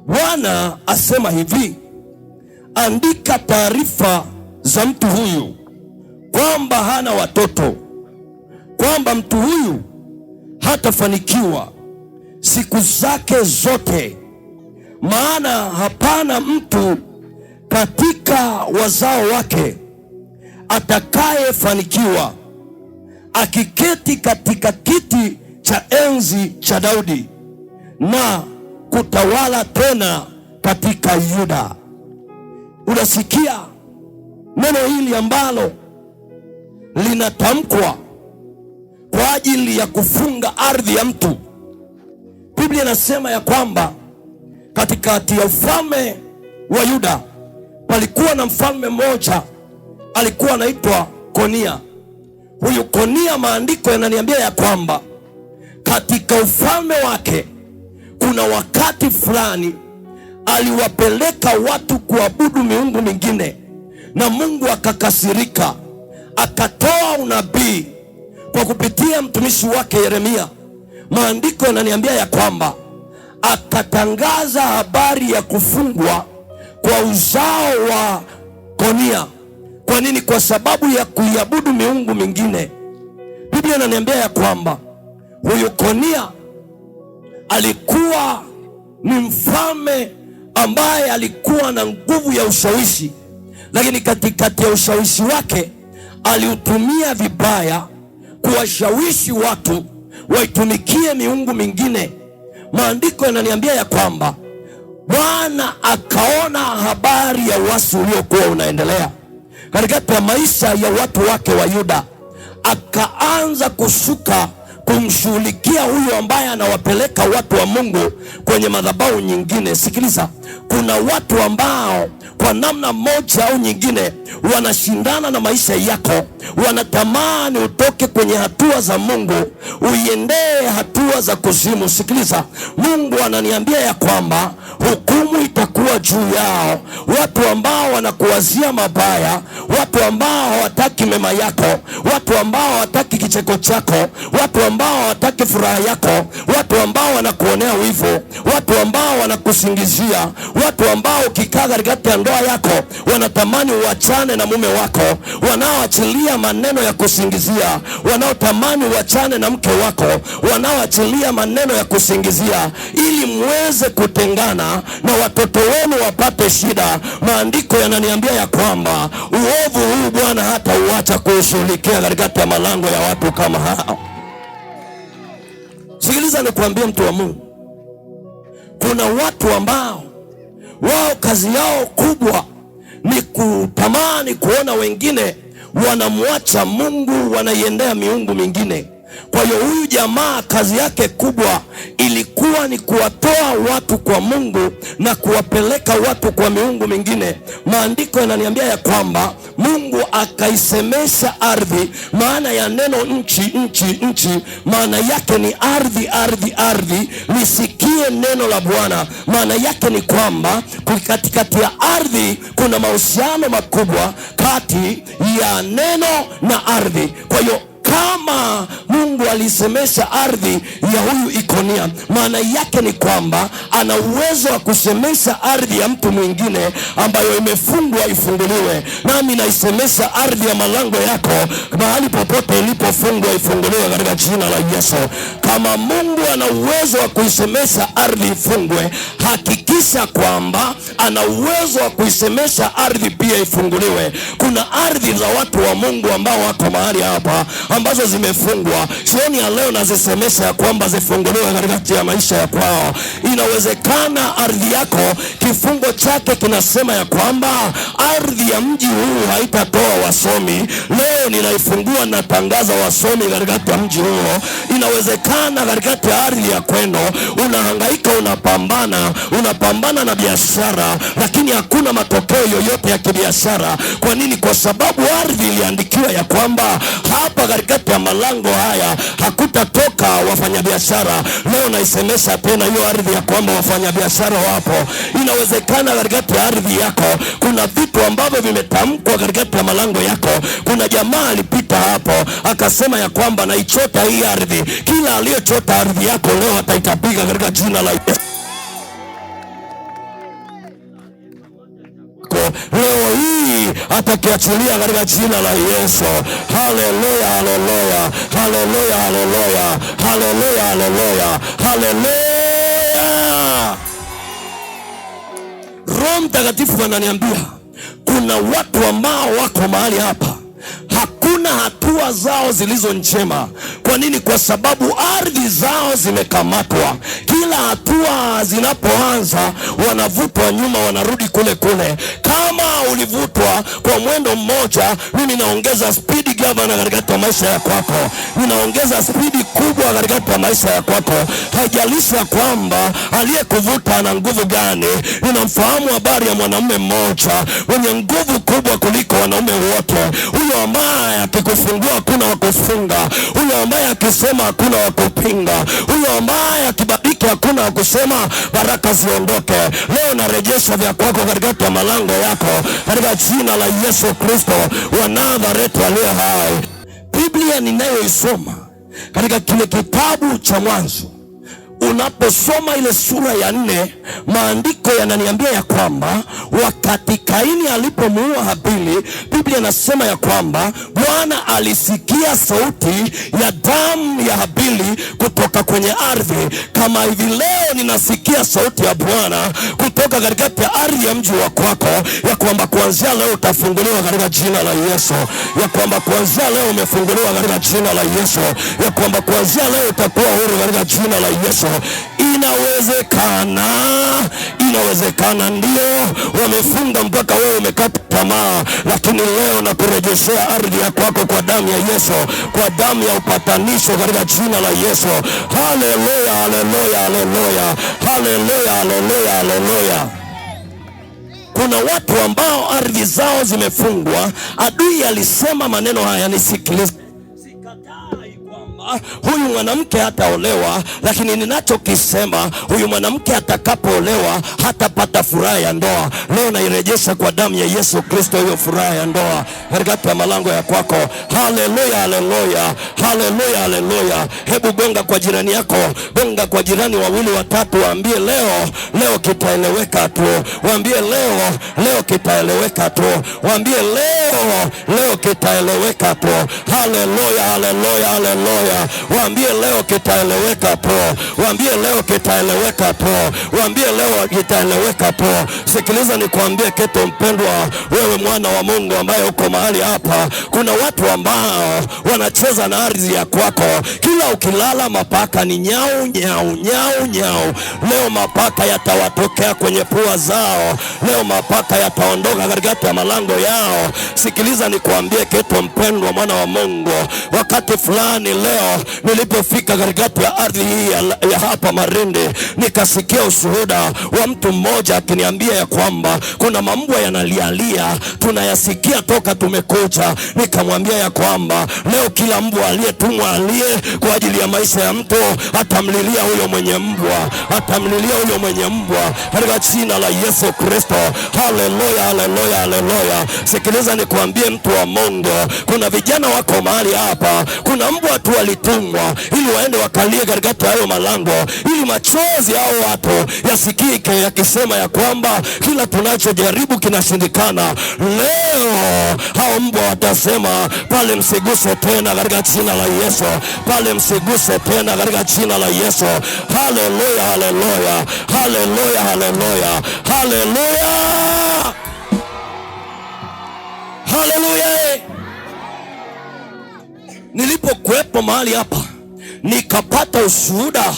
Bwana asema hivi, andika taarifa za mtu huyu kwamba hana watoto, kwamba mtu huyu hatafanikiwa siku zake zote, maana hapana mtu katika wazao wake atakayefanikiwa akiketi katika kiti cha enzi cha Daudi na kutawala tena katika Yuda. Unasikia neno hili ambalo linatamkwa kwa ajili ya kufunga ardhi ya mtu. Biblia inasema ya kwamba katikati ya ufalme wa Yuda palikuwa na mfalme mmoja, alikuwa anaitwa Konia. Huyu Konia, maandiko yananiambia ya kwamba katika ufalme wake kuna wakati fulani aliwapeleka watu kuabudu miungu mingine, na Mungu akakasirika, akatoa unabii kwa kupitia mtumishi wake Yeremia. Maandiko yananiambia ya kwamba akatangaza habari ya kufungwa kwa uzao wa Konia. Kwa nini? Kwa sababu ya kuiabudu miungu mingine. Biblia inaniambia ya kwamba huyu Konia alikuwa ni mfalme ambaye alikuwa na nguvu ya ushawishi, lakini katikati ya ushawishi wake aliutumia vibaya kuwashawishi watu waitumikie miungu mingine. Maandiko yananiambia ya kwamba Bwana akaona habari ya uasi uliokuwa unaendelea katikati ya maisha ya watu wake wa Yuda, akaanza kushuka kumshughulikia huyu ambaye anawapeleka watu wa Mungu kwenye madhabahu nyingine. Sikiliza, kuna watu ambao kwa namna moja au nyingine wanashindana na maisha yako, wanatamani utoke kwenye hatua za Mungu uiendee hatua za kuzimu. Sikiliza, Mungu ananiambia ya kwamba hukumu itakuwa juu yao, watu ambao wanakuwazia mabaya, watu ambao hawataki mema yako, watu ambao hawataki kicheko chako, watu ambao hawataki furaha yako, watu ambao wanakuonea wivu, watu ambao wanakusingizia, watu ambao ukikaa katikati ya ndoa yako wanatamani uachane na mume wako, wanaoachilia maneno ya kusingizia, wanaotamani uachane na mke wako, wanaoachilia maneno ya kusingizia ili muweze kutengana na watoto wenu wapate shida. Maandiko yananiambia ya kwamba uovu huu Bwana hata uacha kuushughulikia katikati ya malango ya watu kama hao. Sikiliza nikwambie, mtu wa Mungu, kuna watu ambao wao kazi yao kubwa ni kutamani kuona wengine wanamwacha Mungu, wanaiendea miungu mingine. Kwa hiyo huyu jamaa kazi yake kubwa ilikuwa ni kuwatoa watu kwa Mungu na kuwapeleka watu kwa miungu mingine. Maandiko yananiambia ya kwamba Mungu akaisemesha ardhi. Maana ya neno nchi, maana yake ni ardhi, ardhi, ardhi. Lisikie neno la Bwana. Maana yake ni kwamba katikati ya ardhi kuna mahusiano makubwa kati ya neno na ardhi. Kwa hiyo kama Mungu alisemesha ardhi ya huyu Ikonia, maana yake ni kwamba ana uwezo wa kusemesha ardhi ya mtu mwingine ambayo imefungwa ifunguliwe. Nami naisemesha ardhi ya malango yako, mahali popote ilipofungwa ifunguliwe katika jina la Yesu. Kama Mungu ana uwezo wa kuisemesha ardhi ifungwe, hakikisha kwamba ana uwezo wa kuisemesha ardhi pia ifunguliwe. Kuna ardhi za watu wa Mungu ambao wako mahali hapa ambazo zimefungwa. Sioni ya leo nazisemesha ya kwamba zifunguliwe katika ya maisha ya kwao. Inawezekana ardhi yako kifungo chake kinasema ya kwamba ardhi ya mji huu haitatoa wasomi. Leo ninaifungua na tangaza wasomi katika ya mji huo. Inawezekana katika ya ardhi ya kwenu unahangaika, unapambana na biashara, lakini hakuna matokeo yoyote ya kibiashara. Kwa nini? Kwa sababu ardhi iliandikiwa ya kwamba hapa katikati ya malango haya hakutatoka wafanyabiashara. Leo naisemesha tena hiyo ardhi ya kwamba wafanyabiashara wapo. Inawezekana katikati ya ardhi yako kuna vitu ambavyo vimetamkwa katikati ya malango yako. Kuna jamaa alipita hapo akasema ya kwamba naichota hii ardhi. Kila aliyechota ardhi yako leo ataitapiga katika jina la Yesu. Leo hii atakiachilia katika jina la Yesu. Haleluya, haleluya, haleluya, haleluya, haleluya, haleluya, haleluya. Roho Mtakatifu ananiambia kuna watu ambao wako mahali hapa, hakuna hatua zao zilizo njema. Kwa nini? Kwa sababu ardhi zao zimekamatwa. Kila hatua zinapoanza wanavutwa nyuma, wanarudi kule kule. Kama ulivutwa kwa mwendo mmoja, mimi naongeza spidi gavana katika maisha ya kwako. Ninaongeza spidi kubwa katika maisha ya kwako. Haijalishi kwamba aliyekuvuta ana nguvu gani. Ninamfahamu habari ya mwanamume mmoja mwenye nguvu kubwa kuliko wanaume wote. Huyo ambaye akikufungua hakuna wakufunga. Huyo ambaye akisema hakuna wakupinga. Huyo ambaye akibariki hakuna wakusema baraka ziondoke. Leo narejesha vya kwako katika malango yako katika jina la Yesu Kristo wa Nazareti aliye hai. Biblia ninayoisoma katika kile kitabu cha Mwanzo, unaposoma ile sura ya 4, maandiko yananiambia ya kwamba wakati Kaini alipomuua Habili, Biblia inasema ya kwamba Bwana alisikia sauti ya damu ya Habili kutoka kwenye ardhi. Kama hivi leo ninasikia sauti ya Bwana kutoka katikati ya ardhi ya mji wa kwako, ya kwamba kuanzia leo utafunguliwa katika jina la Yesu. Ya kwamba kuanzia leo umefunguliwa katika jina la Yesu. Ya kwamba kuanzia leo utakuwa huru katika jina la Yesu. Inawezekana ndio wamefunga mpaka wewe umekata tamaa, lakini leo nakurejeshea ardhi ya kwako kwa damu ya Yesu, kwa damu ya upatanisho katika jina la Yesu. Haleluya, haleluya, haleluya, haleluya, haleluya, haleluya. Kuna watu ambao ardhi zao zimefungwa. Adui alisema maneno haya, nisikilize. Huyu mwanamke hataolewa, lakini ninachokisema, huyu mwanamke atakapoolewa hatapata furaha ya ndoa. Leo nairejesha kwa damu ya Yesu Kristo hiyo furaha ya ndoa katika malango ya kwako. Haleluya, haleluya, haleluya, haleluya. Hebu gonga kwa jirani yako, gonga kwa jirani wawili watatu, waambie leo kitaeleweka tu. Waambie leo kitaeleweka tu. Waambie leo kitaeleweka tu. Haleluya, haleluya, haleluya. Haleluya. Waambie leo kitaeleweka tu. Waambie leo kitaeleweka tu. Waambie leo kitaeleweka tu. Sikiliza nikwambie kitu mpendwa, wewe mwana wa Mungu ambaye uko mahali hapa. Kuna watu ambao wanacheza na ardhi ya kwako. Kila ukilala mapaka ni nyau nyau nyau nyau. Leo mapaka yatawatokea kwenye pua zao. Leo mapaka yataondoka katikati ya malango yao. Sikiliza nikwambie kitu mpendwa, mwana wa Mungu. Wakati fulani leo nilipofika katikati ya ardhi hii ya hapa Marindi, nikasikia ushuhuda wa mtu mmoja akiniambia ya kwamba kuna mambwa yanalialia, tunayasikia toka tumekuja. Nikamwambia ya kwamba leo kila mbwa aliyetumwa alie kwa ajili ya maisha ya mtu, atamlilia huyo mwenye mbwa, atamlilia huyo mwenye mbwa katika jina la Yesu Kristo. Haleluya, haleluya, haleluya. Sikiliza nikwambie mtu wa Mungu, kuna vijana wako mahali hapa, kuna mbwa tu walitumwa ili waende wakalie katika hayo malango, ili machozi hao watu yasikike yakisema ya kwamba kila tunachojaribu kinashindikana. Leo hao mbwa watasema pale msiguse tena katika jina la Yesu, pale msiguse tena katika jina la Yesu. Haleluya, haleluya, haleluya, haleluya, haleluya, haleluya. Nilipokuwepo mahali hapa nikapata ushuhuda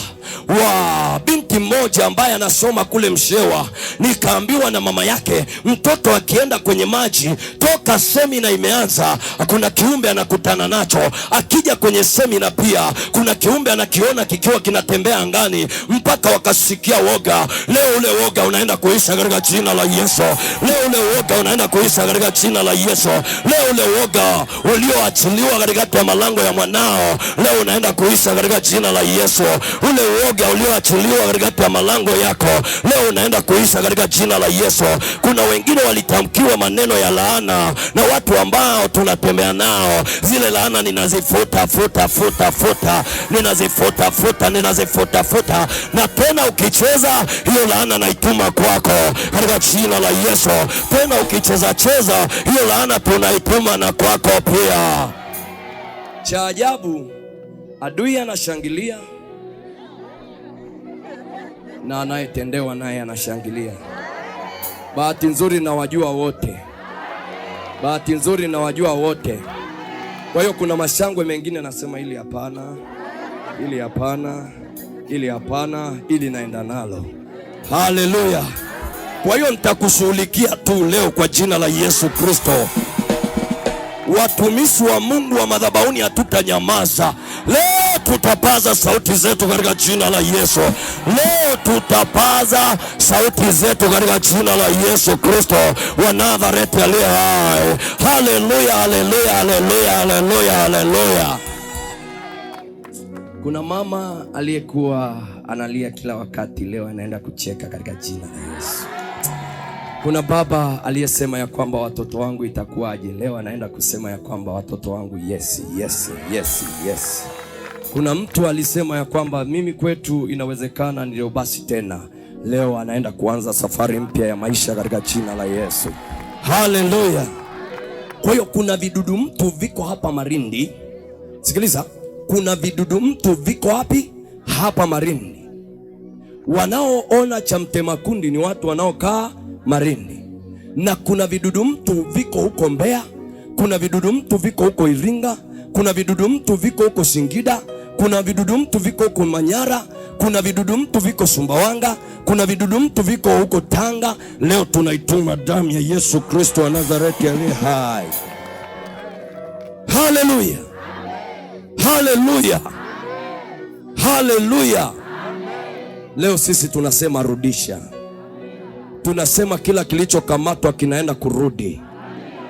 wa binti mmoja ambaye anasoma kule Mshewa. Nikaambiwa na mama yake, mtoto akienda kwenye maji toka semina imeanza, kuna kiumbe anakutana nacho. Akija kwenye semina pia kuna kiumbe anakiona kikiwa kinatembea angani, mpaka wakasikia woga. Leo ule woga unaenda kuisha katika jina la Yesu. Leo ule woga unaenda kuisha katika jina la Yesu. Leo ule woga ulioachiliwa katika malango ya mwanao, leo unaenda kuisha katika jina la Yesu. Ule woga ulioachiliwa katika malango yako, leo unaenda kuisha katika jina la Yesu. Kuna wengine walitamkiwa maneno ya laana na watu ambao tunatembea nao. Zile laana ninazifuta futa futa futa, ninazifuta futa, ninazifuta futa, na tena ukicheza hiyo laana naituma kwako katika jina la Yesu. Tena ukicheza cheza hiyo laana tunaituma na kwako pia. Cha ajabu, adui anashangilia na anayetendewa naye anashangilia. Bahati nzuri na wajua wote, bahati nzuri na wajua wote. Kwa hiyo kuna mashangwe mengine nasema ili hapana, ili hapana, ili hapana, ili naenda nalo. Haleluya. Kwa hiyo nitakushughulikia tu leo kwa jina la Yesu Kristo. Watumishi wa Mungu wa madhabahuni hatutanyamaza. Leo tutapaza sauti zetu katika jina la Yesu. Leo tutapaza sauti zetu katika jina la Yesu Kristo wa Nazareti aliye hai. Haleluya, haleluya, haleluya, haleluya, haleluya. Kuna mama aliyekuwa analia kila wakati, leo anaenda kucheka katika jina la Yesu. Kuna baba aliyesema ya kwamba watoto wangu itakuwaje, leo anaenda kusema ya kwamba watoto wangu yes, yes, yes, yes. Kuna mtu alisema ya kwamba mimi kwetu inawezekana, ndio basi tena, leo anaenda kuanza safari mpya ya maisha katika jina la Yesu. Haleluya. Kwa hiyo kuna vidudu mtu viko hapa Marindi. Sikiliza, kuna vidudu mtu viko wapi? Hapa Marindi. Wanaoona cha mtema kundi ni watu wanaokaa Marindi. Na kuna vidudu mtu viko huko Mbeya, kuna vidudu mtu viko huko Iringa, kuna vidudu mtu viko huko Singida, kuna vidudu mtu viko huko Manyara, kuna vidudu mtu viko Sumbawanga, kuna vidudu mtu viko huko Tanga. Leo tunaituma damu ya Yesu Kristo wa Nazareti aliye hai. Haleluya, haleluya, haleluya. Leo sisi tunasema rudisha. Tunasema kila kilichokamatwa kinaenda kurudi,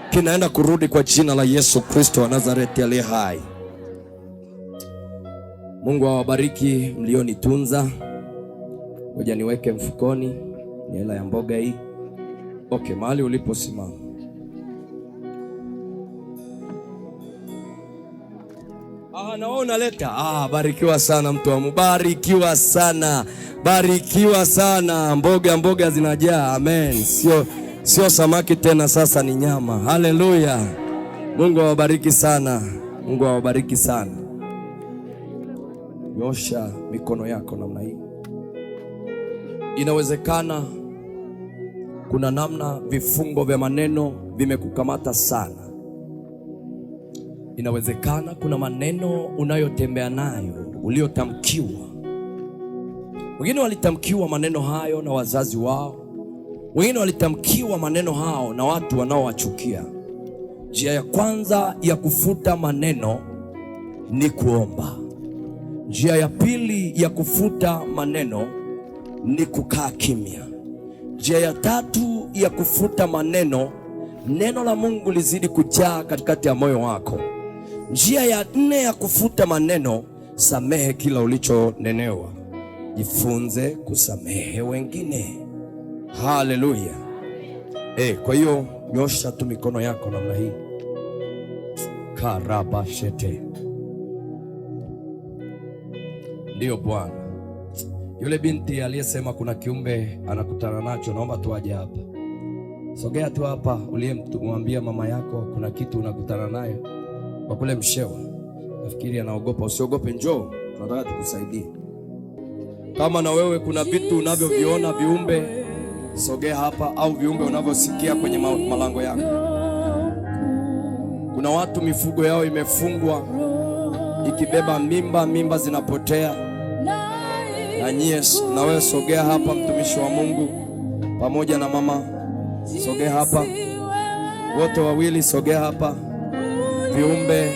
kinaenda kurudi kwa jina la Yesu Kristo wa Nazareti aliye hai. Mungu awabariki mlionitunza. Ngoja niweke mfukoni ni hela ya mboga hii. Okay, mahali uliposimama. Naona leta. Barikiwa sana mtu wa Mungu. Barikiwa sana. Barikiwa sana. Mboga zinajaa. Amen. Sio samaki tena, sasa ni nyama. Haleluya. Mungu awabariki sana. Mungu awabariki sana. Nyosha mikono yako namna hii. Inawezekana kuna namna vifungo vya maneno vimekukamata sana. Inawezekana kuna maneno unayotembea nayo uliotamkiwa. Wengine walitamkiwa maneno hayo na wazazi wao. Wengine walitamkiwa maneno hao na watu wanaowachukia. Njia ya kwanza ya kufuta maneno ni kuomba. Njia ya pili ya kufuta maneno ni kukaa kimya. Njia ya tatu ya kufuta maneno, neno la Mungu lizidi kujaa katikati ya moyo wako. Njia ya nne ya kufuta maneno, samehe kila ulichonenewa. Jifunze kusamehe wengine. Haleluya. Kwa hiyo nyosha tu mikono yako namna hii. Karabashete. Ndiyo Bwana. Yule binti aliyesema kuna kiumbe anakutana nacho, naomba tu aje hapa. Sogea tu hapa, uliyemwambia mama yako kuna kitu unakutana nayo kwa kule Mshewa. Nafikiri anaogopa. Usiogope, njoo, tunataka tukusaidie. Kama na wewe kuna vitu unavyoviona viumbe, sogea hapa, au viumbe unavyosikia kwenye malango yako. Kuna watu mifugo yao imefungwa ikibeba mimba zinapotea. Na wewe sogea hapa, mtumishi wa Mungu pamoja na mama, sogea hapa, wote wawili sogea hapa. Viumbe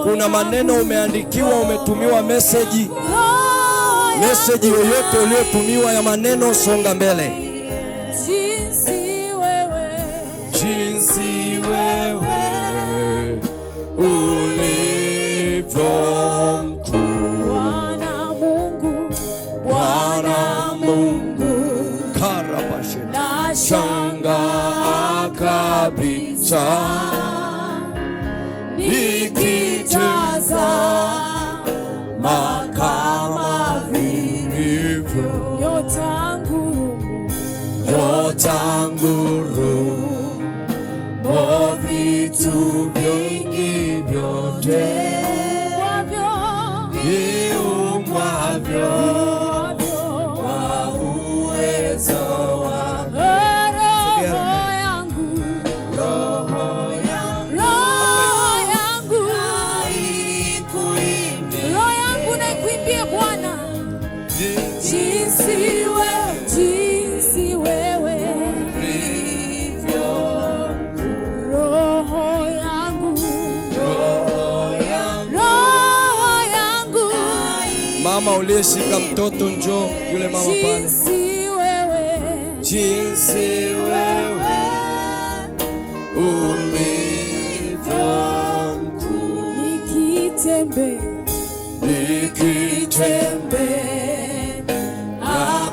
kuna maneno umeandikiwa, umetumiwa meseji yoyote uliotumiwa ya maneno, songa mbele. Jinsi wewe ulivyo mkuu, Bwana Mungu, karabashe, nashangaa kabisa nikitazama kama vilivyo nyota ngurumo, vitu vingi vyote viumbwavyo kwa uwezo wako. Jinsi wewe roho yangu. Mama uliyeshika mtoto, njoo, yule mama pale. Jinsi wewe ulivyo mkuu, nikitembea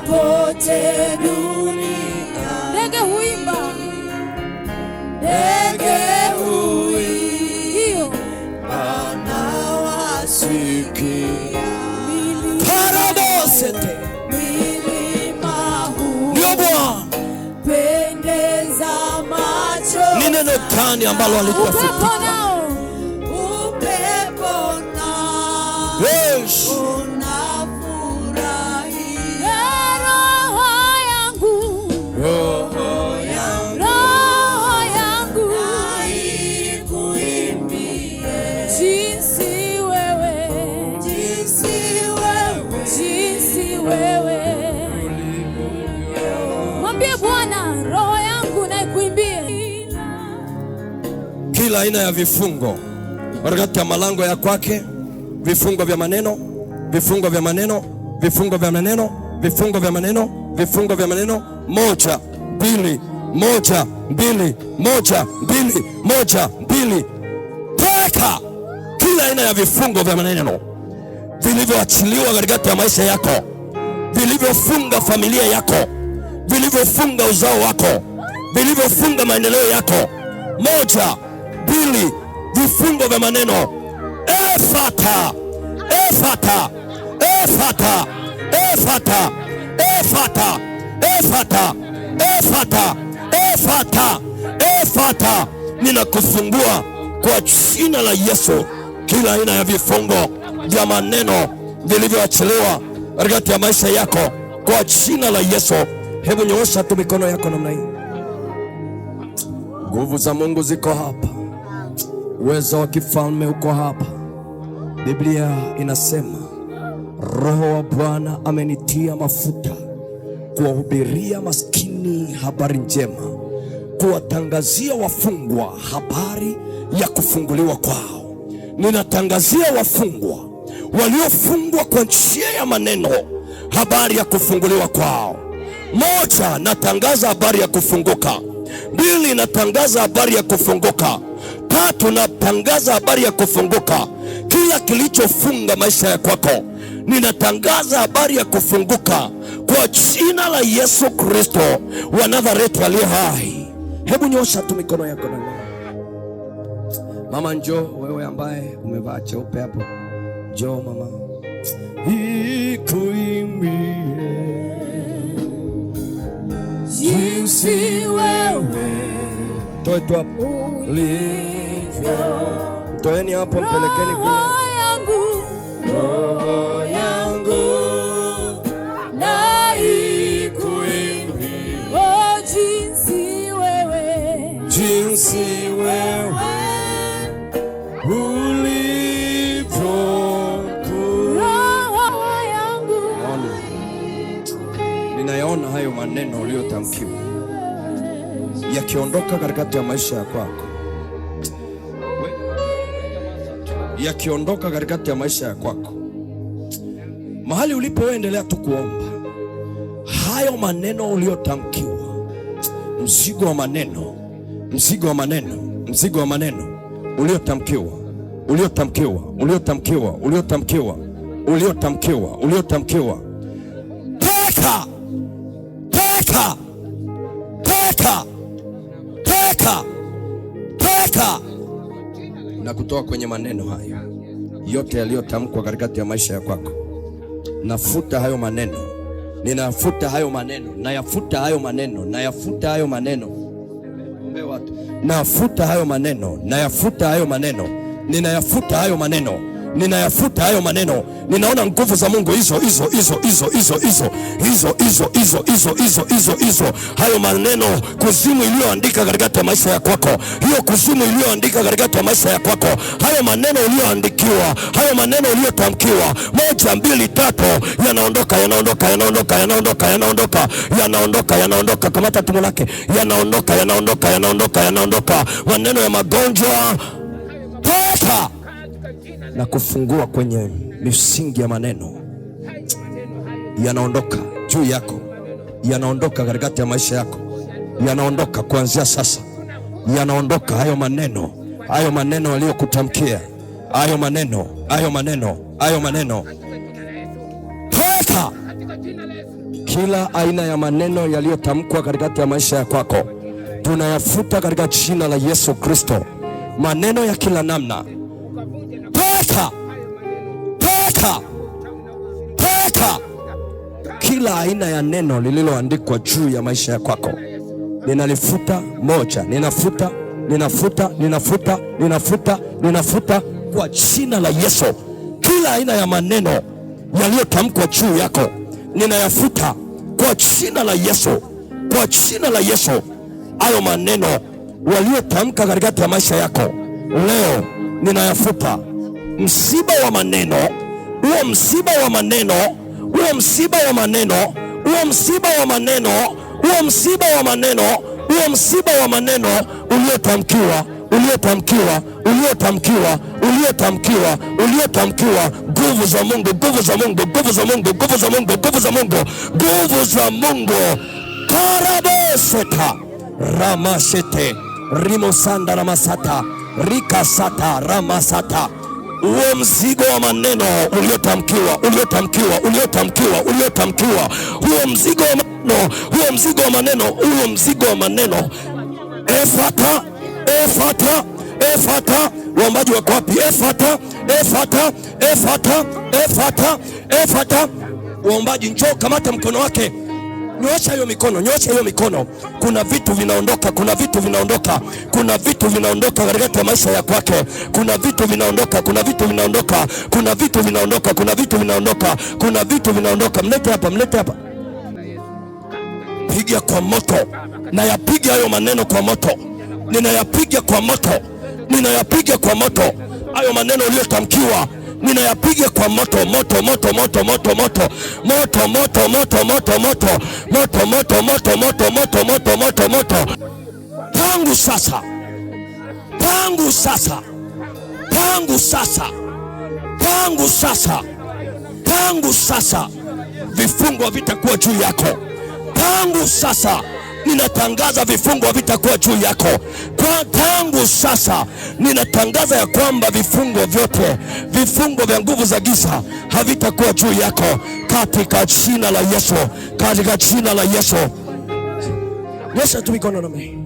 pote dunia. Ndege huimba, anawasikia. Paradosete milima pendeza macho. Ni neno gani ambalo alitafuta? Upepo nao kila aina ya vifungo katikati ya malango ya kwake, vifungo vya maneno, vifungo vya maneno, vifungo vya maneno, vifungo vya maneno, vifungo vya maneno. 1 2 1 2 1 2 1 2. Toka kila aina ya vifungo vya maneno vilivyoachiliwa katikati ya maisha yako, vilivyofunga familia yako, vilivyofunga uzao wako, vilivyofunga maendeleo yako. Moja, mbili, vifungo vya maneno. Efata, efata, efata, efata, efata, efata, efata, efata, efata. Ninakufungua kwa jina la Yesu kila aina ya vifungo vya maneno vilivyoachiliwa katika maisha yako kwa jina la Yesu. Hebu nyoosha tu mikono yako namna hii. Nguvu za Mungu ziko hapa, uwezo wa kifalme uko hapa. Biblia inasema Roho wa Bwana amenitia mafuta kuwahubiria maskini habari njema, kuwatangazia wafungwa habari ya kufunguliwa kwao. Ninatangazia wafungwa waliofungwa kwa njia ya maneno habari ya kufunguliwa kwao. Moja, natangaza habari ya kufunguka. Mbili, natangaza habari ya kufunguka. Tatu, natangaza habari ya kufunguka. Kila kilichofunga maisha ya kwako, ninatangaza habari ya kufunguka kwa jina la Yesu Kristo wa Nazareti aliye hai. Hebu nyosha tu mikono yako na mama, njoo wewe ambaye umevaa cheupe hapo, njoo mama. Ikuimbie jinsi wewe toe tu hapo ulivyo. Toeni hapo, mpelekeni kule. Roho yangu na ikuimbie jinsi wewe, jinsi wewe ulivyo. roho yangu. Ninayaona hayo maneno uliyotamkiwa yakiondoka katikati ya maisha ya kwako, yakiondoka katikati ya maisha ya kwako. Mahali ulipoendelea tu kuomba, hayo maneno uliyotamkiwa, mzigo wa maneno, mzigo wa maneno, mzigo wa maneno uliotamkiwa, uliotamkiwa, uliotamkiwa, uliotamkiwa, uliotamkiwa, uliotamkiwa, teka, teka, teka, teka, teka, na kutoa kwenye maneno hayo yote yaliyotamkwa katikati ya maisha ya kwako. Nafuta hayo maneno, ninafuta hayo maneno, nayafuta hayo maneno, nayafuta hayo maneno. Ombe watu, nafuta hayo maneno, nayafuta hayo maneno, ninayafuta hayo maneno, ninayafuta hayo maneno. Ninaona nguvu za Mungu hizo hizo hizo hizo hizo hizo hizo hizo hizo hizo hizo hizo hizo, hayo maneno kuzimu iliyoandika katika maisha ya kwako, hiyo kuzimu iliyoandika katika maisha ya kwako, hayo maneno uliyoandikiwa, hayo maneno uliyotamkiwa, moja, mbili, tatu, yanaondoka, yanaondoka, yanaondoka, yanaondoka, yanaondoka, yanaondoka, yanaondoka. Kamata tumbo lake, yanaondoka, yanaondoka, yanaondoka, yanaondoka. Maneno ya magonjwa toka na kufungua kwenye misingi ya maneno, yanaondoka juu yako, yanaondoka katikati ya maisha yako, yanaondoka kuanzia sasa, yanaondoka hayo maneno, hayo maneno aliyokutamkia, hayo maneno, hayo maneno, hayo maneno. Toka kila aina ya maneno yaliyotamkwa katikati ya maisha ya kwako, tunayafuta katika jina la Yesu Kristo. Maneno ya kila namna, toka, toka, toka. Kila aina ya neno lililoandikwa juu ya maisha ya kwako, ninalifuta. Moja, ninafuta, ninafuta, ninafuta, ninafuta, ninafuta kwa jina la Yesu. Kila aina ya maneno yaliyotamkwa juu yako, ninayafuta kwa jina la Yesu, kwa jina la Yesu. Hayo maneno waliotamka katikati ya maisha yako leo, ninayafuta. Msiba wa maneno, huo msiba wa maneno, huo msiba wa maneno, huo msiba wa maneno, huo msiba wa maneno, huo msiba wa maneno uliotamkiwa, uliotamkiwa, uliotamkiwa, uliotamkiwa, uliotamkiwa. Nguvu za Mungu, nguvu za Mungu, nguvu za Mungu, nguvu za Mungu, nguvu za Mungu, nguvu za Mungu. Karabeseta ramasete rimosanda ramasata rikasata ramasata. Huo mzigo wa maneno uliotamkiwa, uliotamkiwa, uliotamkiwa, uliotamkiwa, huo mzigo wa maneno, huo mzigo wa maneno, huo mzigo wa maneno. Efata, Efata, efata. Waombaji wako wapi? Efata, efata, efata, efata, efata. Waombaji njoo, kamata mkono wake. Nyosha hiyo mikono, nyosha hiyo mikono. Kuna vitu vinaondoka, kuna vitu vinaondoka, kuna vitu vinaondoka katika maisha ya kwake. Kuna vitu vinaondoka, kuna vitu vinaondoka, kuna vitu vinaondoka, kuna vitu vinaondoka, kuna vitu vinaondoka. Mlete hapa, mlete hapa. Piga kwa moto. Na yapiga hayo maneno kwa moto. Ninayapiga kwa moto. Ninayapiga kwa moto. Hayo maneno uliyotamkiwa ninayapiga kwa moto, moto, moto, moto, moto, moto, moto, moto, moto, moto, moto, moto, moto, moto, moto, moto, moto, moto, moto. Tangu sasa, tangu sasa, tangu sasa, tangu sasa, tangu sasa, vifungo vitakuwa juu yako. Tangu sasa ninatangaza vifungo havitakuwa juu yako. Kwa tangu sasa ninatangaza ya kwamba vifungo vyote, vifungo vya nguvu za giza havitakuwa juu yako katika jina la Yesu, katika jina la Yesu. Nyosha tu mikono nami.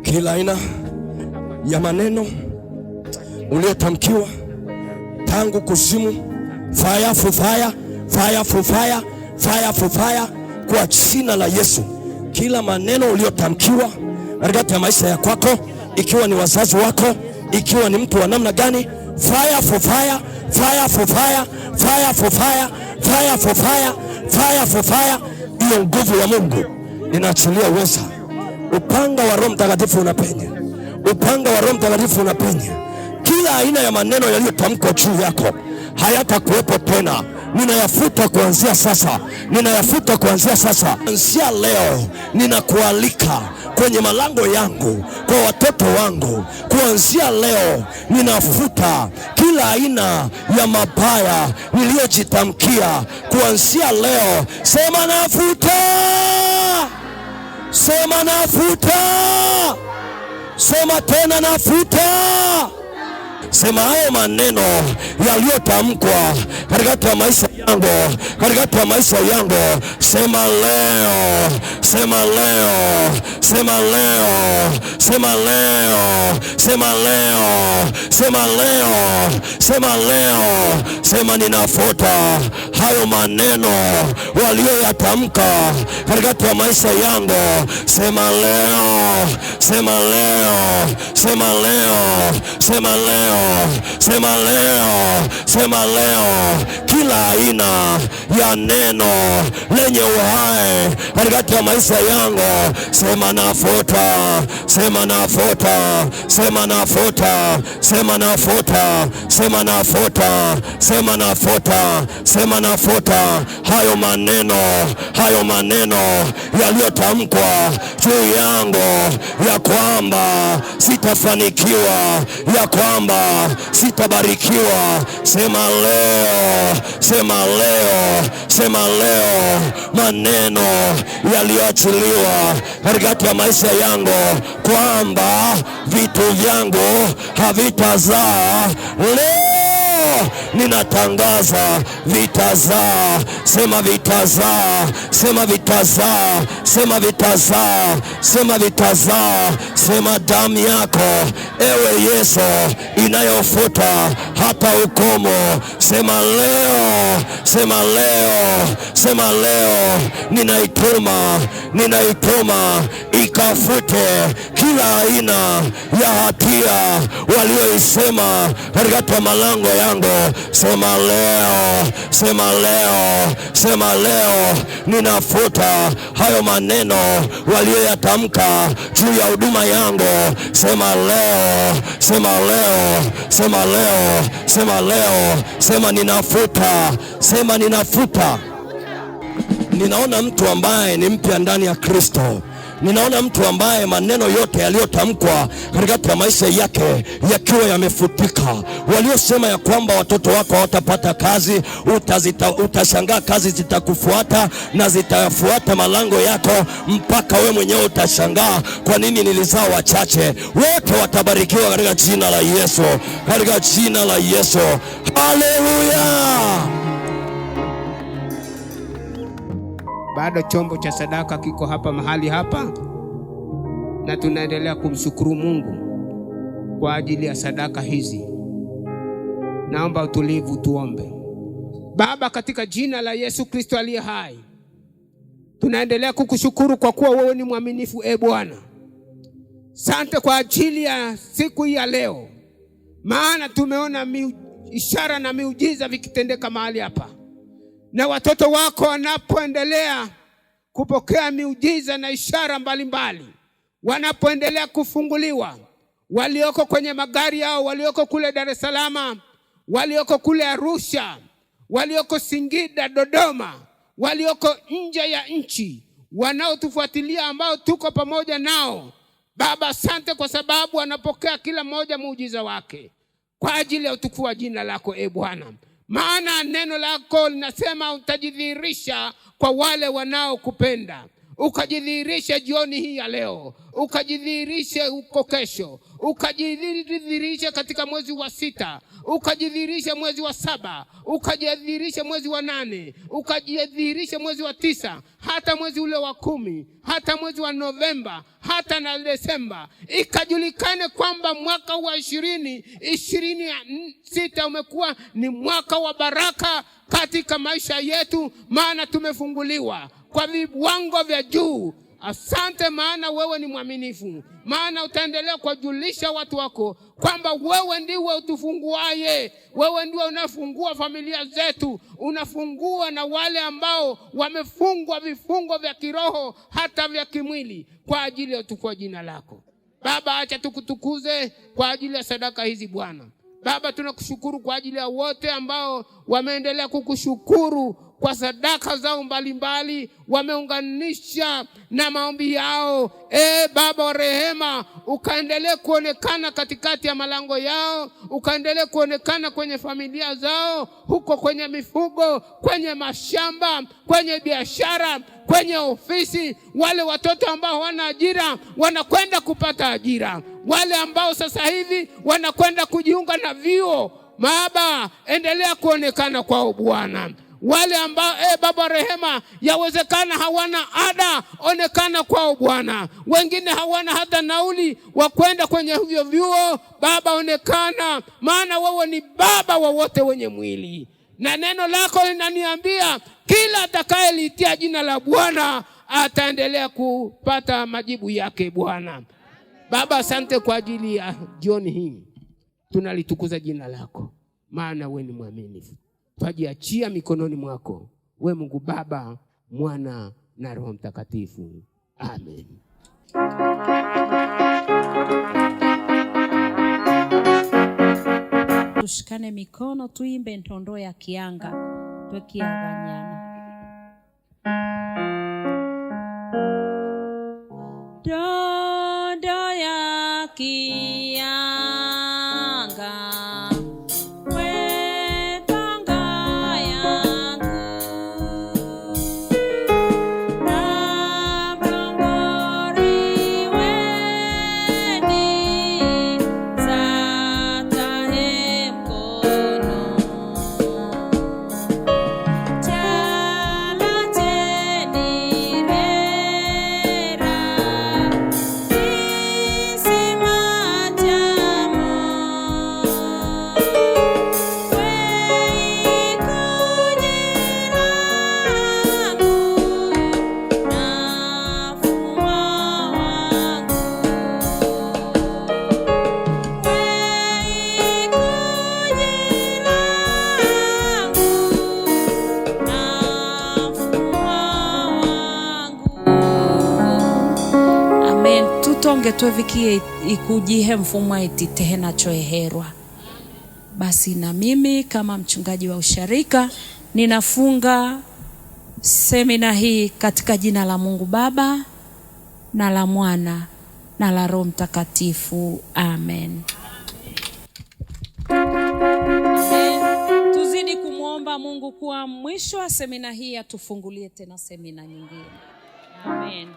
Kila aina ya maneno uliotamkiwa tangu kuzimu, fire for fire, fire for fire, fire for fire, kwa jina la Yesu. Kila maneno uliotamkiwa katika maisha ya kwako, ikiwa ni wazazi wako, ikiwa ni mtu wa namna gani, fire for fire, fire for fire, fire for fire, fire for fire, fire for fire. Hiyo nguvu ya Mungu inaachilia uweza. Upanga wa Roho Mtakatifu unapenya, upanga wa Roho Mtakatifu unapenya. Kila aina ya maneno yaliyotamkwa juu yako hayatakuwepo tena. Ninayafuta kuanzia sasa, ninayafuta kuanzia sasa. Kuanzia leo ninakualika kwenye malango yangu kwa watoto wangu. Kuanzia leo ninafuta kila aina ya mabaya niliyojitamkia. Kuanzia leo sema nafuta, sema nafuta, sema tena nafuta. Sema hayo maneno yaliyotamkwa katika maisha yangu, katika maisha yangu. Sema leo, sema leo, sema leo, sema leo, sema leo, sema leo, sema leo. Sema ninafuta hayo maneno walioyatamka katika maisha yangu. Sema leo, sema leo, sema leo, sema leo, sema leo, sema leo. Kila aina ya neno lenye uhai katika maisha yangu, sema nafuta, sema nafuta, sema nafuta, sema nafuta, sema nafuta, sema nafuta, sema nafuta hayo maneno, hayo maneno yaliyotamkwa juu yangu ya kwamba sitafanikiwa, ya kwamba sitabarikiwa. Sema leo, sema leo, sema leo. Maneno yaliyoachiliwa katika maisha yangu kwamba vitu vyangu havitazaa, leo ninatangaza vitazaa. Sema vitazaa, sema vitazaa, sema vitazaa, sema vitazaa. Sema damu yako ewe Yesu inayofuta hata hukumu. Sema leo, sema leo, sema leo. Ninaituma, ninaituma ikafute kila aina ya hatia walioisema katika malango yangu. Sema leo, sema leo, sema leo. Ninafuta hayo maneno walioyatamka juu ya huduma yangu. Sema leo, sema leo, sema leo, sema leo. Sema ninafuta, sema ninafuta. Ninaona mtu ambaye ni mpya ndani ya Kristo. Ninaona mtu ambaye maneno yote yaliyotamkwa katika maisha yake yakiwa yamefutika. Waliosema ya kwamba watoto wako hawatapata kazi, utashangaa kazi zitakufuata na zitafuata malango yako, mpaka we mwenyewe utashangaa kwa nini nilizaa wachache. Wote watabarikiwa katika jina la Yesu, katika jina la Yesu. Haleluya! Bado chombo cha sadaka kiko hapa mahali hapa. na tunaendelea kumshukuru Mungu kwa ajili ya sadaka hizi. Naomba utulivu, tuombe. Baba, katika jina la Yesu Kristo aliye hai, tunaendelea kukushukuru kwa kuwa wewe ni mwaminifu. Bwana, asante kwa ajili ya siku hii ya leo, maana tumeona ishara na miujiza vikitendeka mahali hapa, na watoto wako wanapoendelea kupokea miujiza na ishara mbalimbali, wanapoendelea kufunguliwa, walioko kwenye magari yao, walioko kule Dar es Salaam, walioko kule Arusha, walioko Singida, Dodoma, walioko nje ya nchi, wanaotufuatilia ambao tuko pamoja nao. Baba, asante kwa sababu wanapokea kila mmoja muujiza wake kwa ajili ya utukufu wa jina lako. Bwana, maana neno lako linasema utajidhihirisha kwa wale wanaokupenda. Ukajidhihirisha jioni hii ya leo, ukajidhihirisha huko kesho, ukajidhihirisha katika mwezi wa 6, ukajidhihirisha mwezi wa 7, ukajidhihirisha mwezi wa 8, ukajidhihirisha mwezi wa 9, hata mwezi ule wa 10, hata mwezi wa Novemba, hata na Desemba. Ikajulikane kwamba mwaka wa 2026 umekuwa ni mwaka wa baraka katika maisha yetu, maana tumefunguliwa kwa viwango vya juu. Asante, maana wewe ni mwaminifu, maana utaendelea kujulisha watu wako kwamba wewe ndiwe utufunguaye. Wewe ndiwe unafungua familia zetu, unafungua na wale ambao wamefungwa vifungo vya kiroho hata vya kimwili, kwa ajili ya utukufu wa jina lako. Baba, acha tukutukuze kwa ajili ya sadaka hizi Bwana. Baba, tunakushukuru kwa ajili ya wote ambao wameendelea kukushukuru kwa sadaka zao mbalimbali, wameunganisha na maombi yao. Baba wa rehema, ukaendelee kuonekana katikati ya malango yao, ukaendelee kuonekana kwenye familia zao, huko kwenye mifugo, kwenye mashamba, kwenye biashara, kwenye ofisi. Wale watoto ambao hawana ajira wanakwenda kupata ajira, wale ambao sasa hivi wanakwenda kujiunga na vyuo, Baba, endelea kuonekana kwao Bwana. Wale ambao Baba rehema, yawezekana hawana ada, onekana kwao Bwana. Wengine hawana hata nauli wa kwenda kwenye hivyo vyuo, Baba onekana, maana wewe ni Baba wa wote wenye mwili. Na neno lako linaniambia kila atakayeliitia jina la Bwana ataendelea kupata majibu yake Bwana. Baba, asante kwa ajili ya jioni hii. Tunalitukuza jina lako, maana wewe ni mwaminifu. Tujiachia mikononi mwako, wewe Mungu Baba, Mwana na Roho Mtakatifu. Amen. Tushikane mikono, tuimbe ntondo ya kianga twekiaganyana. Ntondo ya kianga Tuvikie ikujihe mfumwa ititehe nacho eherwa. Basi na mimi kama mchungaji wa usharika ninafunga semina hii katika jina la Mungu Baba na la Mwana na la Roho Mtakatifu. Amen. Tuzidi kumwomba Mungu kuwa mwisho wa semina hii atufungulie tena semina nyingine. Amen.